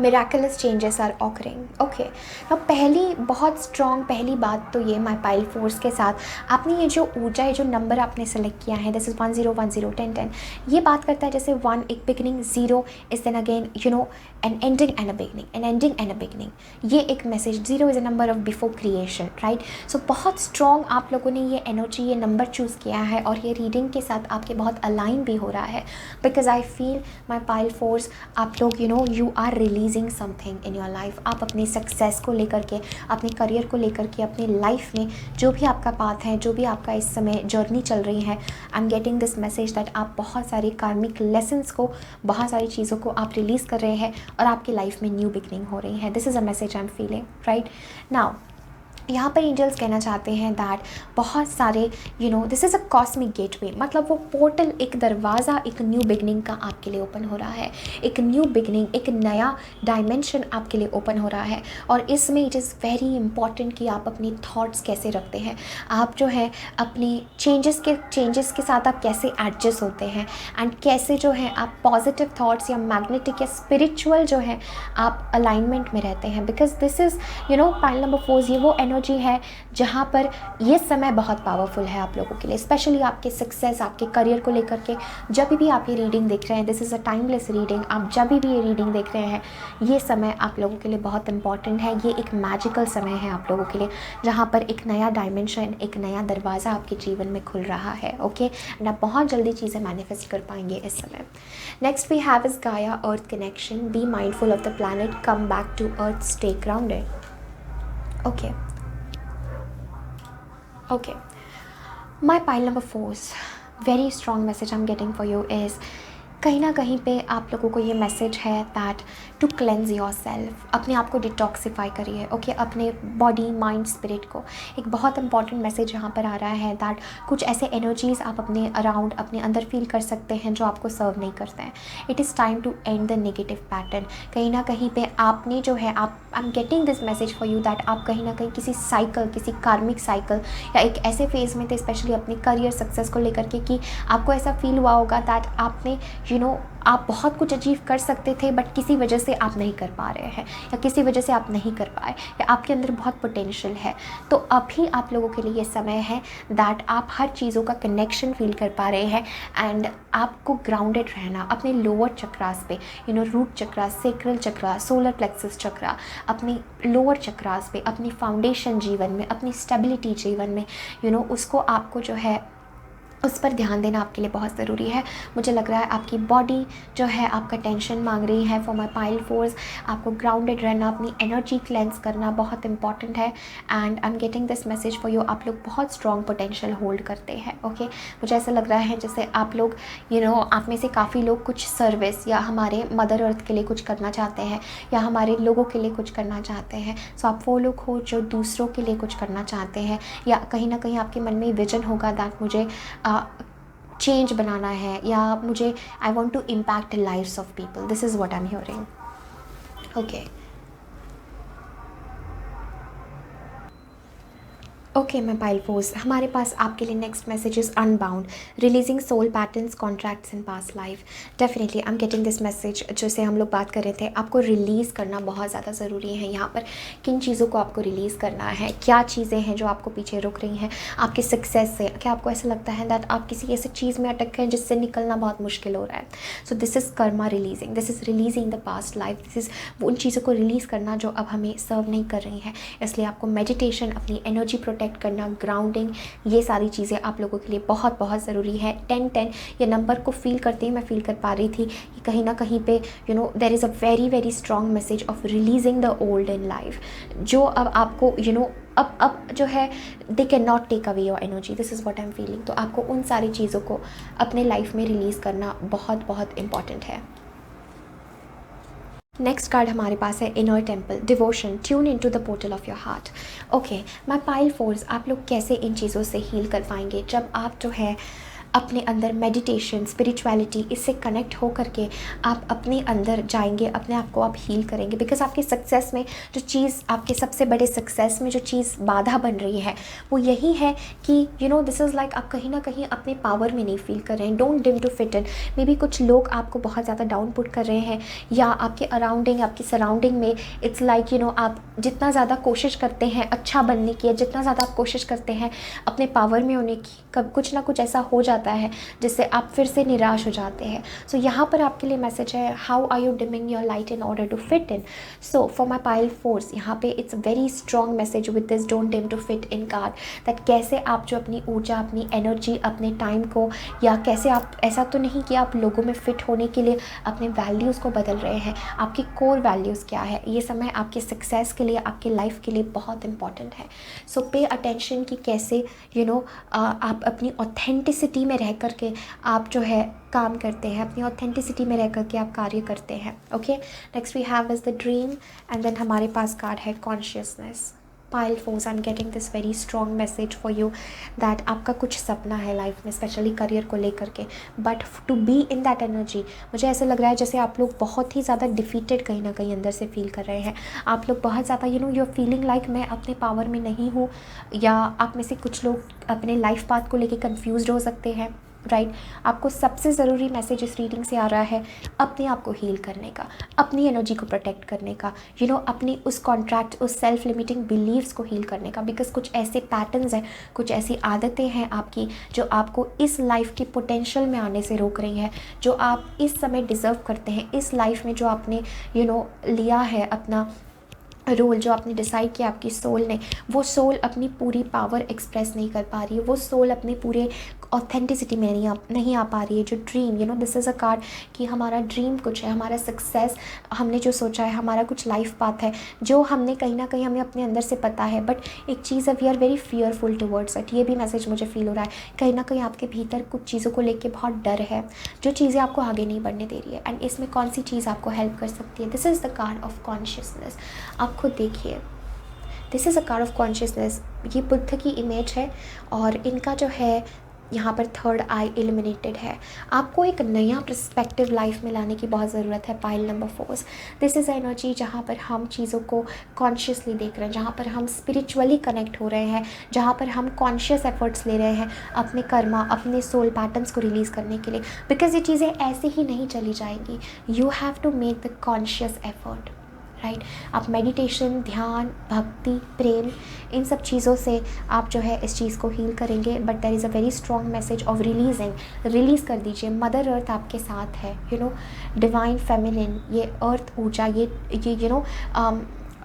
miraculous changes are occurring. Okay, अब पहली बहुत स्ट्रॉन्ग पहली बात तो ये माई पाइल फोर्स के साथ आपने ये जो ऊर्जा है, जो नंबर आपने सेलेक्ट किया है, दिस इज़ 1010 1010, ये बात करता है जैसे 1 एक beginning, 0 is then again an ending and a beginning, an ending and a beginning. ये एक message, 0 is a number of before creation, right. So बहुत स्ट्रॉन्ग आप लोगों ने ये एनर्जी, ये नंबर चूज़ किया है और ये रीडिंग के साथ आपके बहुत अलाइन भी हो रहा है, because I feel my pile force आप लोग you are releasing something in your life. आप अपनी सक्सेस को लेकर के, अपने करियर को लेकर के, अपनी लाइफ में जो भी आपका पाथ है, जो भी आपका इस समय जर्नी चल रही है, I am getting this message that आप बहुत सारी कार्मिक लेसन्स को, बहुत सारी चीज़ों को आप रिलीज़ कर रहे हैं और आपकी लाइफ में न्यू बिगनिंग हो रही है। This is a message I am feeling, right now. यहाँ पर एंजल्स कहना चाहते हैं दैट बहुत सारे this is a cosmic gateway, मतलब वो पोर्टल, एक दरवाज़ा, एक न्यू बिगनिंग का आपके लिए ओपन हो रहा है। एक न्यू बिगनिंग, एक नया डायमेंशन आपके लिए ओपन हो रहा है। और इसमें इट इज़ वेरी इंपॉर्टेंट कि आप अपनी थॉट्स कैसे रखते हैं, आप जो है अपनी चेंजेस के साथ आप कैसे एडजस्ट होते हैं एंड कैसे जो है आप पॉजिटिव थॉट्स या मैग्नेटिक या स्पिरिचुअल जो है आप अलाइनमेंट में रहते हैं। Because this is pile number 4 ये वो एनर्जी है जहाँ पर ये समय बहुत पावरफुल है आप लोगों के लिए, स्पेशली आपके सक्सेस, आपके करियर को लेकर के। जब भी आप ये रीडिंग देख रहे हैं, this is a timeless reading, आप जब भी ये रीडिंग देख रहे हैं, ये समय आप लोगों के लिए बहुत इंपॉर्टेंट है। ये एक मैजिकल समय है आप लोगों के लिए, जहाँ पर एक नया डायमेंशन, एक नया दरवाज़ा आपके जीवन में खुल रहा है। ओके, एंड आप बहुत जल्दी चीज़ें मैनिफेस्ट कर पाएंगे इस समय। Next we have is Gaia earth connection. Be mindful of the planet, come back to earth, stay grounded. Okay, my pile number 4's very strong message I'm getting for you is कहीं ना कहीं पे आप लोगों को ये message है that to cleanse yourself, अपने आप को डिटॉक्सिफाई करिए। ओके, अपने बॉडी, माइंड, स्पिरिट को। एक बहुत इंपॉर्टेंट मैसेज यहाँ पर आ रहा है दैट कुछ ऐसे एनर्जीज़ आप अपने अराउंड, अपने अंदर फील कर सकते हैं जो आपको सर्व नहीं करते हैं। It is time to end the negative pattern. कहीं ना कहीं पे आपने जो है I am getting this message for you that आप कहीं ना कहीं किसी साइकिल, किसी कार्मिक साइकिल या एक ऐसे फेज़ में थे, स्पेशली अपने करियर सक्सेस को लेकर के, कि आपको ऐसा फील हुआ होगा दैट आपने आप बहुत कुछ अचीव कर सकते थे बट किसी वजह से आप नहीं कर पा रहे हैं, या किसी वजह से आप नहीं कर पाए, या आपके अंदर बहुत पोटेंशियल है। तो अभी आप लोगों के लिए ये समय है दैट आप हर चीज़ों का कनेक्शन फील कर पा रहे हैं एंड आपको ग्राउंडेड रहना अपने लोअर चक्रास पे, रूट चक्रा, सेक्रल चक्रा, सोलर प्लेक्सस चक्रा, अपने लोअर चक्रास पे, अपनी फाउंडेशन जीवन में, अपनी स्टेबिलिटी जीवन में उसको आपको जो है उस पर ध्यान देना आपके लिए बहुत ज़रूरी है। मुझे लग रहा है आपकी बॉडी जो है आपका टेंशन मांग रही है। फॉर माई पाइल फोर्स, आपको ग्राउंडेड रहना, अपनी एनर्जी क्लेंस करना बहुत इंपॉर्टेंट है and I am getting this message for you. आप लोग बहुत स्ट्रॉन्ग पोटेंशियल होल्ड करते हैं। ओके, मुझे ऐसा लग रहा है जैसे आप लोग आप में से काफ़ी लोग कुछ सर्विस या हमारे मदर अर्थ के लिए कुछ करना चाहते हैं या हमारे लोगों के लिए कुछ करना चाहते हैं। सो आप वो लोग हो जो दूसरों के लिए कुछ करना चाहते हैं, या कहीं ना कहीं आपके मन में विजन होगा दैट मुझे चेंज बनाना है, या मुझे I want to impact lives of people. This is what I am hearing. Okay, okay मैं पाइल फोर्स, हमारे पास आपके लिए next message is unbound, releasing soul patterns, contracts in past life. Definitely I am getting this message, जैसे हम लोग बात कर रहे थे, आपको रिलीज़ करना बहुत ज़्यादा ज़रूरी है। यहाँ पर किन चीज़ों को आपको रिलीज़ करना है, क्या चीज़ें हैं जो आपको पीछे रुक रही हैं आपके सक्सेस से। क्या आपको ऐसा लगता है दैट आप किसी ऐसी चीज़ में अटक गए हैं जिससे निकलना बहुत मुश्किल हो रहा है। सो this is Karma releasing, this is releasing the past life, this is उन चीज़ों को रिलीज़ करना जो अब हमें सर्व नहीं कर रही हैं। इसलिए आपको मेडिटेशन, अपनी एनर्जी प्रोटेक्ट करना, ग्राउंडिंग, ये सारी चीज़ें आप लोगों के लिए बहुत बहुत ज़रूरी है। 10-10 ये नंबर को फील करते ही मैं फील कर पा रही थी कि कहीं ना कहीं पे there is a very very strong message of releasing the old in life, जो अब आपको अब जो है they can not take away your energy, this is what I am feeling. तो आपको उन सारी चीज़ों को अपने लाइफ में रिलीज़ करना बहुत बहुत इम्पॉर्टेंट है। नेक्स्ट कार्ड हमारे पास है inner temple, devotion, tune into the portal of your heart. Okay my pile force, आप लोग कैसे इन चीज़ों से हील कर पाएंगे जब आप जो है अपने अंदर मेडिटेशन, स्पिरिचुअलिटी, इससे कनेक्ट हो करके आप अपने अंदर जाएंगे, अपने आप को आप हील करेंगे। बिकॉज आपके सक्सेस में जो चीज़, आपके सबसे बड़े सक्सेस में जो चीज़ बाधा बन रही है वो यही है कि दिस इज़ लाइक आप कहीं ना कहीं अपने पावर में नहीं फील कर रहे हैं। Don't dim to fit in, maybe कुछ लोग आपको बहुत ज़्यादा डाउन पुट कर रहे हैं, या आपके अराउंडिंग, आपकी सराउंडिंग में इट्स लाइक आप जितना ज़्यादा कोशिश करते हैं अच्छा बनने की, जितना ज़्यादा आप कोशिश करते हैं अपने पावर में होने की, कब कुछ ना कुछ ऐसा हो जाता है जिससे आप फिर से निराश हो जाते हैं। सो यहाँ पर आपके लिए मैसेज है, how are you dimming your light in order to fit in. So for my pile force, यहाँ पे it's very strong message with this don't dim to fit in card, that कैसे आप जो अपनी ऊर्जा, अपनी एनर्जी, अपने टाइम को, या कैसे आप, ऐसा तो नहीं कि आप लोगों में फिट होने के लिए अपने वैल्यूज़ को बदल रहे हैं। आपकी कोर वैल्यूज़ क्या है, ये समय आपके सक्सेस के लिए, आपके लाइफ के लिए बहुत इंपॉर्टेंट है। सो पे अटेंशन कि कैसे आप अपनी ऑथेंटिसिटी में रह करके आप जो है काम करते हैं, अपनी ऑथेंटिसिटी में रह करके आप कार्य करते हैं। Okay next we have is the dream, and then हमारे पास कार्ड है consciousness. Pile force, I am getting this very strong message for you that आपका कुछ सपना है लाइफ में, स्पेशली करियर को लेकर के, but to be in that energy, मुझे ऐसा लग रहा है जैसे आप लोग बहुत ही ज़्यादा डिफीटेड कहीं ना कहीं अंदर से फील कर रहे हैं। आप लोग बहुत ज़्यादा यू आर फीलिंग लाइक मैं अपने पावर में नहीं हूँ, या आप में से कुछ लोग अपने लाइफ पाथ को लेके कंफ्यूज्ड हो सकते हैं, राइट। आपको सबसे ज़रूरी मैसेज इस रीडिंग से आ रहा है अपने आप को हील करने का, अपनी एनर्जी को प्रोटेक्ट करने का, अपनी उस कॉन्ट्रैक्ट, उस सेल्फ लिमिटिंग बिलीव्स को हील करने का। बिकॉज कुछ ऐसे पैटर्न्स हैं, कुछ ऐसी आदतें हैं आपकी जो आपको इस लाइफ के पोटेंशियल में आने से रोक रही हैं, जो आप इस समय डिज़र्व करते हैं, इस लाइफ में जो आपने लिया है अपना रोल, जो आपने डिसाइड किया आपकी सोल ने, वो सोल अपनी पूरी पावर एक्सप्रेस नहीं कर पा रही है, वो सोल अपने पूरे ऑथेंटिसिटी में नहीं आ पा रही है। जो dream, this is a card कि हमारा ड्रीम कुछ है, हमारा सक्सेस, हमने जो सोचा है, हमारा कुछ लाइफ पाथ है जो हमने कहीं ना कहीं हमें अपने अंदर से पता है, बट एक चीज़ है we are very fearful towards it. ये भी मैसेज मुझे फील हो रहा है, कहीं ना कहीं आपके भीतर कुछ चीज़ों को लेके बहुत डर है, जो चीज़ें आपको आगे नहीं बढ़ने दे रही है। एंड इसमें कौन सी चीज़ आपको हेल्प कर सकती है, this is the card of consciousness. आप खुद देखिए, this is a card of consciousness. ये बुद्ध की इमेज है और इनका जो है यहाँ पर थर्ड आई इल्यूमिनेटेड है। आपको एक नया पर्सपेक्टिव लाइफ में लाने की बहुत ज़रूरत है। Pile number 4, this is energy जहाँ पर हम चीज़ों को कॉन्शियसली देख रहे हैं, जहाँ पर हम स्पिरिचुअली कनेक्ट हो रहे हैं, जहाँ पर हम कॉन्शियस एफर्ट्स ले रहे हैं अपने कर्मा, अपने सोल पैटर्न्स को रिलीज़ करने के लिए। बिकॉज ये चीज़ें ऐसे ही नहीं चली जाएंगी, you have to make the conscious effort, right. आप मेडिटेशन, ध्यान, भक्ति, प्रेम, इन सब चीज़ों से आप जो है इस चीज़ को हील करेंगे। But there is a very strong message of release कर दीजिए। मदर अर्थ आपके साथ है, डिवाइन फेमिनिन, ये अर्थ ऊर्जा, ये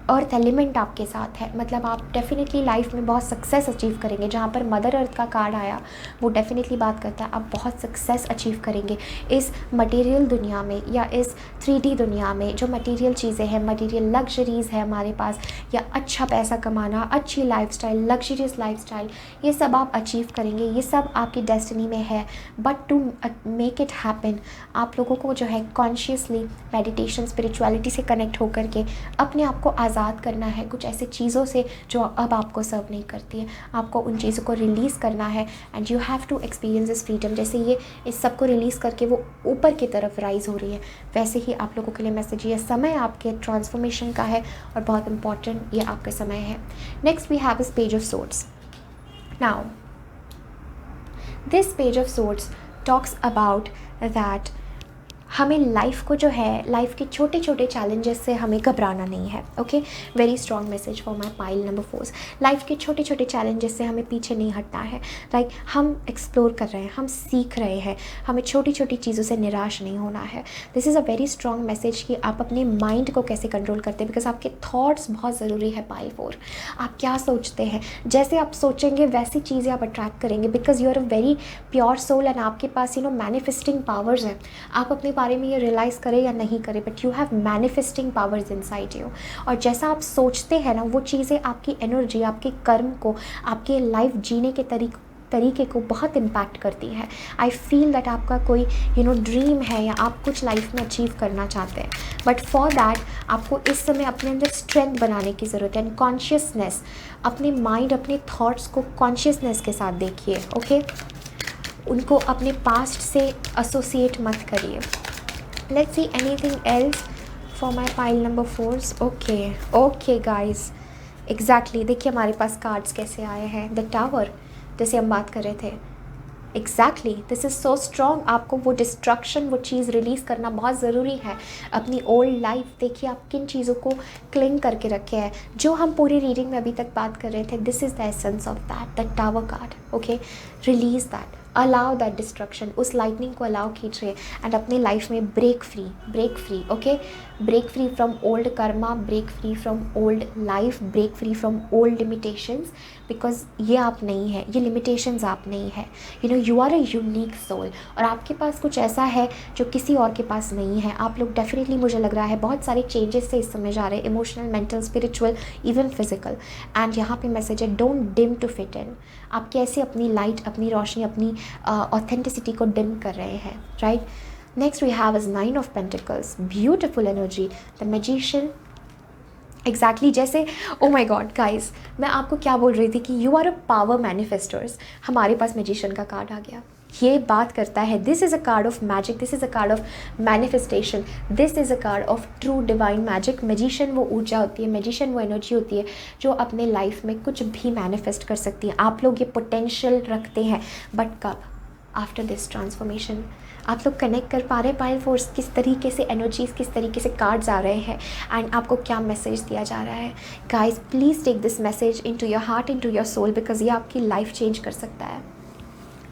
अर्थ एलिमेंट आपके साथ है। मतलब आप डेफिनेटली लाइफ में बहुत सक्सेस अचीव करेंगे। जहाँ पर मदर अर्थ का कार्ड आया वो डेफिनेटली बात करता है आप बहुत सक्सेस अचीव करेंगे इस मटेरियल दुनिया में, या इस 3D दुनिया में। जो मटेरियल चीज़ें हैं, मटेरियल लग्जरीज़ है हमारे पास, या अच्छा पैसा कमाना, अच्छी लाइफस्टाइल, लग्जरियस लाइफस्टाइल, ये सब आप अचीव करेंगे, ये सब आपकी डेस्टिनी में है। But to make it happen, आप लोगों को जो है कॉन्शियसली मेडिटेशन, स्पिरिचुअलिटी से कनेक्ट होकर के अपने आप को आज़ाद करना है कुछ ऐसी चीज़ों से जो अब आपको सर्व नहीं करती है। आपको उन चीज़ों को रिलीज़ करना है and you have to experience this freedom. जैसे ये इस सब को रिलीज़ करके वो ऊपर की तरफ राइज हो रही है, वैसे ही आप लोगों के लिए मैसेज, ये समय आपके ट्रांसफॉर्मेशन का है और बहुत इंपॉर्टेंट ये आपका समय है। नेक्स्ट वी हैव इस page of swords. Now this page of swords talks about that हमें लाइफ को जो है, लाइफ के छोटे छोटे चैलेंजेस से हमें घबराना नहीं है. Okay, very strong message for my pile number 4. Life के छोटे छोटे चैलेंजेस से हमें पीछे नहीं हटना है. लाइक हम एक्सप्लोर कर रहे हैं, हम सीख रहे हैं, हमें छोटी छोटी चीज़ों से निराश नहीं होना है. This is a very strong message कि आप अपने माइंड को कैसे कंट्रोल करते हैं, बिकॉज आपके थॉट्स बहुत ज़रूरी है. पाइल 4, आप क्या सोचते हैं, जैसे आप सोचेंगे वैसी चीज़ें आप अट्रैक्ट करेंगे, because you are a very pure soul and आपके पास मैनिफेस्टिंग पावर्स हैं. आप अपने बारे में ये रियलाइज़ करें या नहीं करें, but you have manifesting powers inside you. और जैसा आप सोचते हैं ना, वो चीज़ें आपकी एनर्जी, आपके कर्म को, आपके लाइफ जीने के तरीके को बहुत इम्पैक्ट करती है. आई फील दैट आपका कोई ड्रीम है या आप कुछ लाइफ में अचीव करना चाहते हैं, बट फॉर दैट आपको इस समय अपने अंदर स्ट्रेंथ बनाने की ज़रूरत है. एंड कॉन्शियसनेस, अपने माइंड, अपने थॉट्स को कॉन्शियसनेस के साथ देखिए. ओके, उनको अपने पास्ट से एसोसिएट मत करिए. Let's see anything else for my pile number 4s. Okay guys, exactly. देखिए हमारे पास कार्ड्स कैसे आए हैं. द टावर, जैसे हम बात कर रहे थे. Exactly, this is so strong. आपको वो डिस्ट्रक्शन, वो चीज़ रिलीज़ करना बहुत ज़रूरी है. अपनी ओल्ड लाइफ, देखिए आप किन चीज़ों को क्लिंग करके रखे हैं, जो हम पूरी रीडिंग में अभी तक बात कर रहे थे. This is the essence of that, the tower card. Okay, release that, allow that destruction, उस लाइटनिंग को अलाउ कीजिए एंड अपने लाइफ में break free. Okay, break free from old karma, break free from old life, break free from old limitations, because ये आप नहीं है, ये लिमिटेशंस आप नहीं है. You are a unique soul और आपके पास कुछ ऐसा है जो किसी और के पास नहीं है. आप लोग डेफिनेटली, मुझे लग रहा है, बहुत सारे चेंजेस से इस समय जा रहे हैं, emotional, mental, spiritual, even physical. And यहाँ पे मैसेज है, don't dim to fit in. आप कैसे अपनी लाइट, अपनी रोशनी, अपनी ऑथेंटिसिटी को डिम कर रहे हैं, right. Next we have is 9 of pentacles, beautiful energy, the magician. Exactly, जैसे ओ माई गॉड गाइज, मैं आपको क्या बोल रही थी कि यू आर अ पावर मैनिफेस्टर्स. हमारे पास मैजिशियन का कार्ड आ गया. ये बात करता है, this is a card of magic, this is a card of manifestation, this is a card of true divine magic. Magician वो ऊर्जा होती है, मैजिशियन वो एनर्जी होती है जो अपने लाइफ में कुछ भी मैनिफेस्ट कर सकती है. आप लोग ये पोटेंशियल रखते हैं, बट कब? After this transformation. आप लोग कनेक्ट कर पा रहे हैं पाइल फोर्स, किस तरीके से एनर्जीज, किस तरीके से कार्ड्स आ रहे हैं एंड आपको क्या मैसेज दिया जा रहा है. Guys please take this message into your heart, into your soul, because ये आपकी लाइफ चेंज कर सकता है.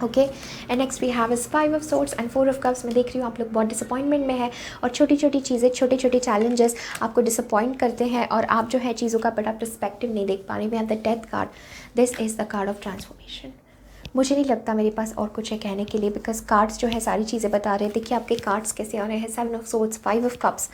Okay, and next we have is 5 of swords and 4 of cups. मैं देख रही हूँ आप लोग बहुत डिसअपॉइंटमेंट में है और छोटी छोटी चीज़ें, छोटे छोटे चैलेंजेस आपको डिसअपॉइंट करते हैं और आप जो है चीज़ों का बड़ा पर्सपेक्टिव नहीं देख पा रहे. We have the death card. This is the card of transformation. मुझे नहीं लगता मेरे पास और कुछ है कहने के लिए, बिकॉज कार्ड्स जो है सारी चीज़ें बता रहे हैं. देखिए आपके कार्ड्स कैसे आ रहे हैं. 7 of swords, 5 of cups.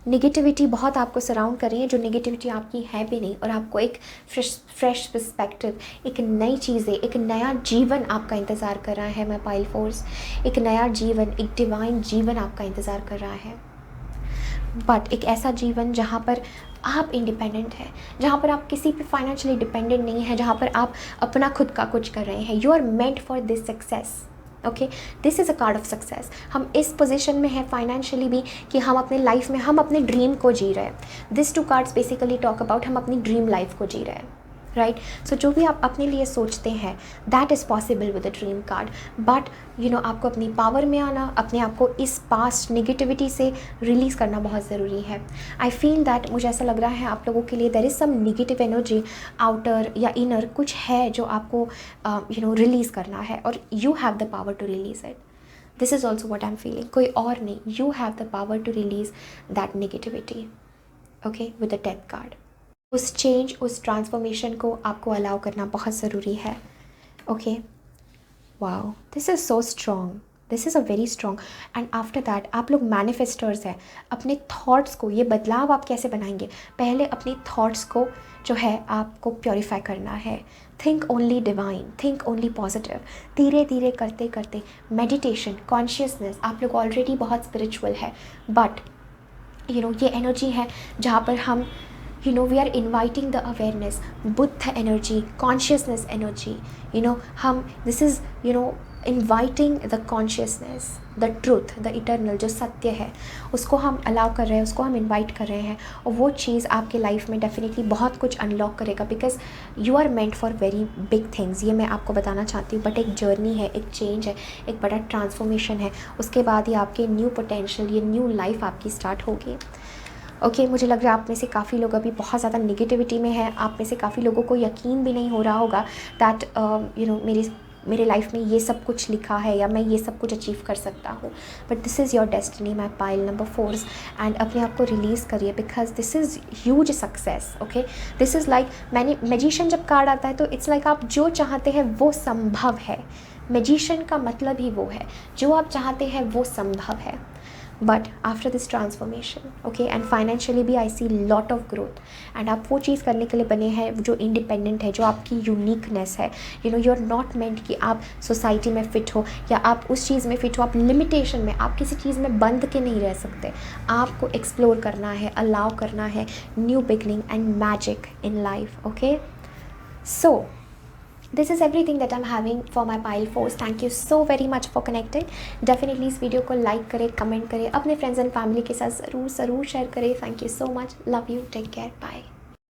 Negativity बहुत आपको सराउंड कर रही है, जो नेगेटिविटी आपकी है भी नहीं, और आपको एक फ्रेश पर्सपेक्टिव, एक नई चीज़ें, एक नया जीवन आपका इंतज़ार कर रहा है. मैं पाइल फोर्स, एक नया जीवन, एक डिवाइन जीवन आपका इंतज़ार कर रहा है. बट एक ऐसा जीवन जहाँ पर आप इंडिपेंडेंट हैं, जहाँ पर आप किसी पे फाइनेंशियली डिपेंडेंट नहीं है, जहाँ पर आप अपना खुद का कुछ कर रहे हैं. You are meant for this success. Okay, this is a card of success. हम इस पोजीशन में हैं फाइनेंशियली भी कि हम अपने लाइफ में, हम अपने ड्रीम को जी रहे हैं. This 2 cards basically talk about हम अपनी ड्रीम लाइफ को जी रहे हैं, राइट. सो जो भी आप अपने लिए सोचते हैं, that is possible with a dream card. But आपको अपनी पावर में आना, अपने आप को इस पास्ट नेगेटिविटी से रिलीज़ करना बहुत ज़रूरी है. आई फील दैट, मुझे ऐसा लग रहा है आप लोगों के लिए there is some negative energy, outer या इनर कुछ है जो आपको रिलीज़ करना है, और you have the power to release it. This is also what I am feeling. कोई और नहीं, you have the power to release that negativity. Okay, with the death card. उस चेंज, उस ट्रांसफॉर्मेशन को आपको अलाउ करना बहुत ज़रूरी है. Okay, wow, this is so strong, this is a very strong. And after that आप लोग मैनिफेस्टर्स हैं. अपने थॉट्स को, ये बदलाव आप कैसे बनाएंगे? पहले अपने थॉट्स को जो है आपको प्योरीफाई करना है. Think only divine, think only positive. धीरे धीरे करते करते मेडिटेशन, कॉन्शियसनेस, आप लोग ऑलरेडी बहुत स्पिरिचुअल है, बट ये एनर्जी है जहाँ पर हम we are inviting the awareness, buddha energy, consciousness energy. हम, this is inviting the consciousness, the truth, the eternal, जो सत्य है उसको हम अलाउ कर रहे हैं, उसको हम इन्वाइट कर रहे हैं, और वो चीज़ आपके लाइफ में डेफिनेटली बहुत कुछ अनलॉक करेगा, because you are meant for very big things. ये मैं आपको बताना चाहती हूँ, बट एक जर्नी है, एक चेंज है, एक बड़ा ट्रांसफॉर्मेशन है, उसके बाद ही आपके न्यू पोटेंशियल, ये न्यू लाइफ आपकी स्टार्ट होगी। ओके, मुझे लग रहा है आप में से काफ़ी लोग अभी बहुत ज़्यादा निगेटिविटी में हैं, आप में से काफ़ी लोगों को यकीन भी नहीं हो रहा होगा दैट मेरे लाइफ में ये सब कुछ लिखा है या मैं ये सब कुछ अचीव कर सकता हूँ, but this is your destiny my pile number 4। And अपने आप को रिलीज़ करिए, because this is huge success. Okay, this is like, magician जब कार्ड आता है तो इट्स लाइक आप जो चाहते हैं वो संभव है। मैजिशियन का मतलब ही वो है, जो आप चाहते हैं वो संभव है। But after this transformation, okay, and financially भी I see lot of growth, and आप वो चीज़ करने के लिए बने हैं जो इंडिपेंडेंट है, जो आपकी यूनिकनेस है। यू आर नॉट मेंट कि आप सोसाइटी में फ़िट हो या आप उस चीज़ में फ़िट हो, आप लिमिटेशन में, आप किसी चीज़ में बंद के नहीं रह सकते। आपको एक्सप्लोर करना है, अलाउ करना है new beginning and magic in life. Okay, so this is everything that I'm having for my pile force. Thank you so very much for connecting. Definitely इस वीडियो को लाइक करें, कमेंट करें, अपने friends and family के साथ ज़रूर share करें. Thank you so much. Love you. Take care. Bye.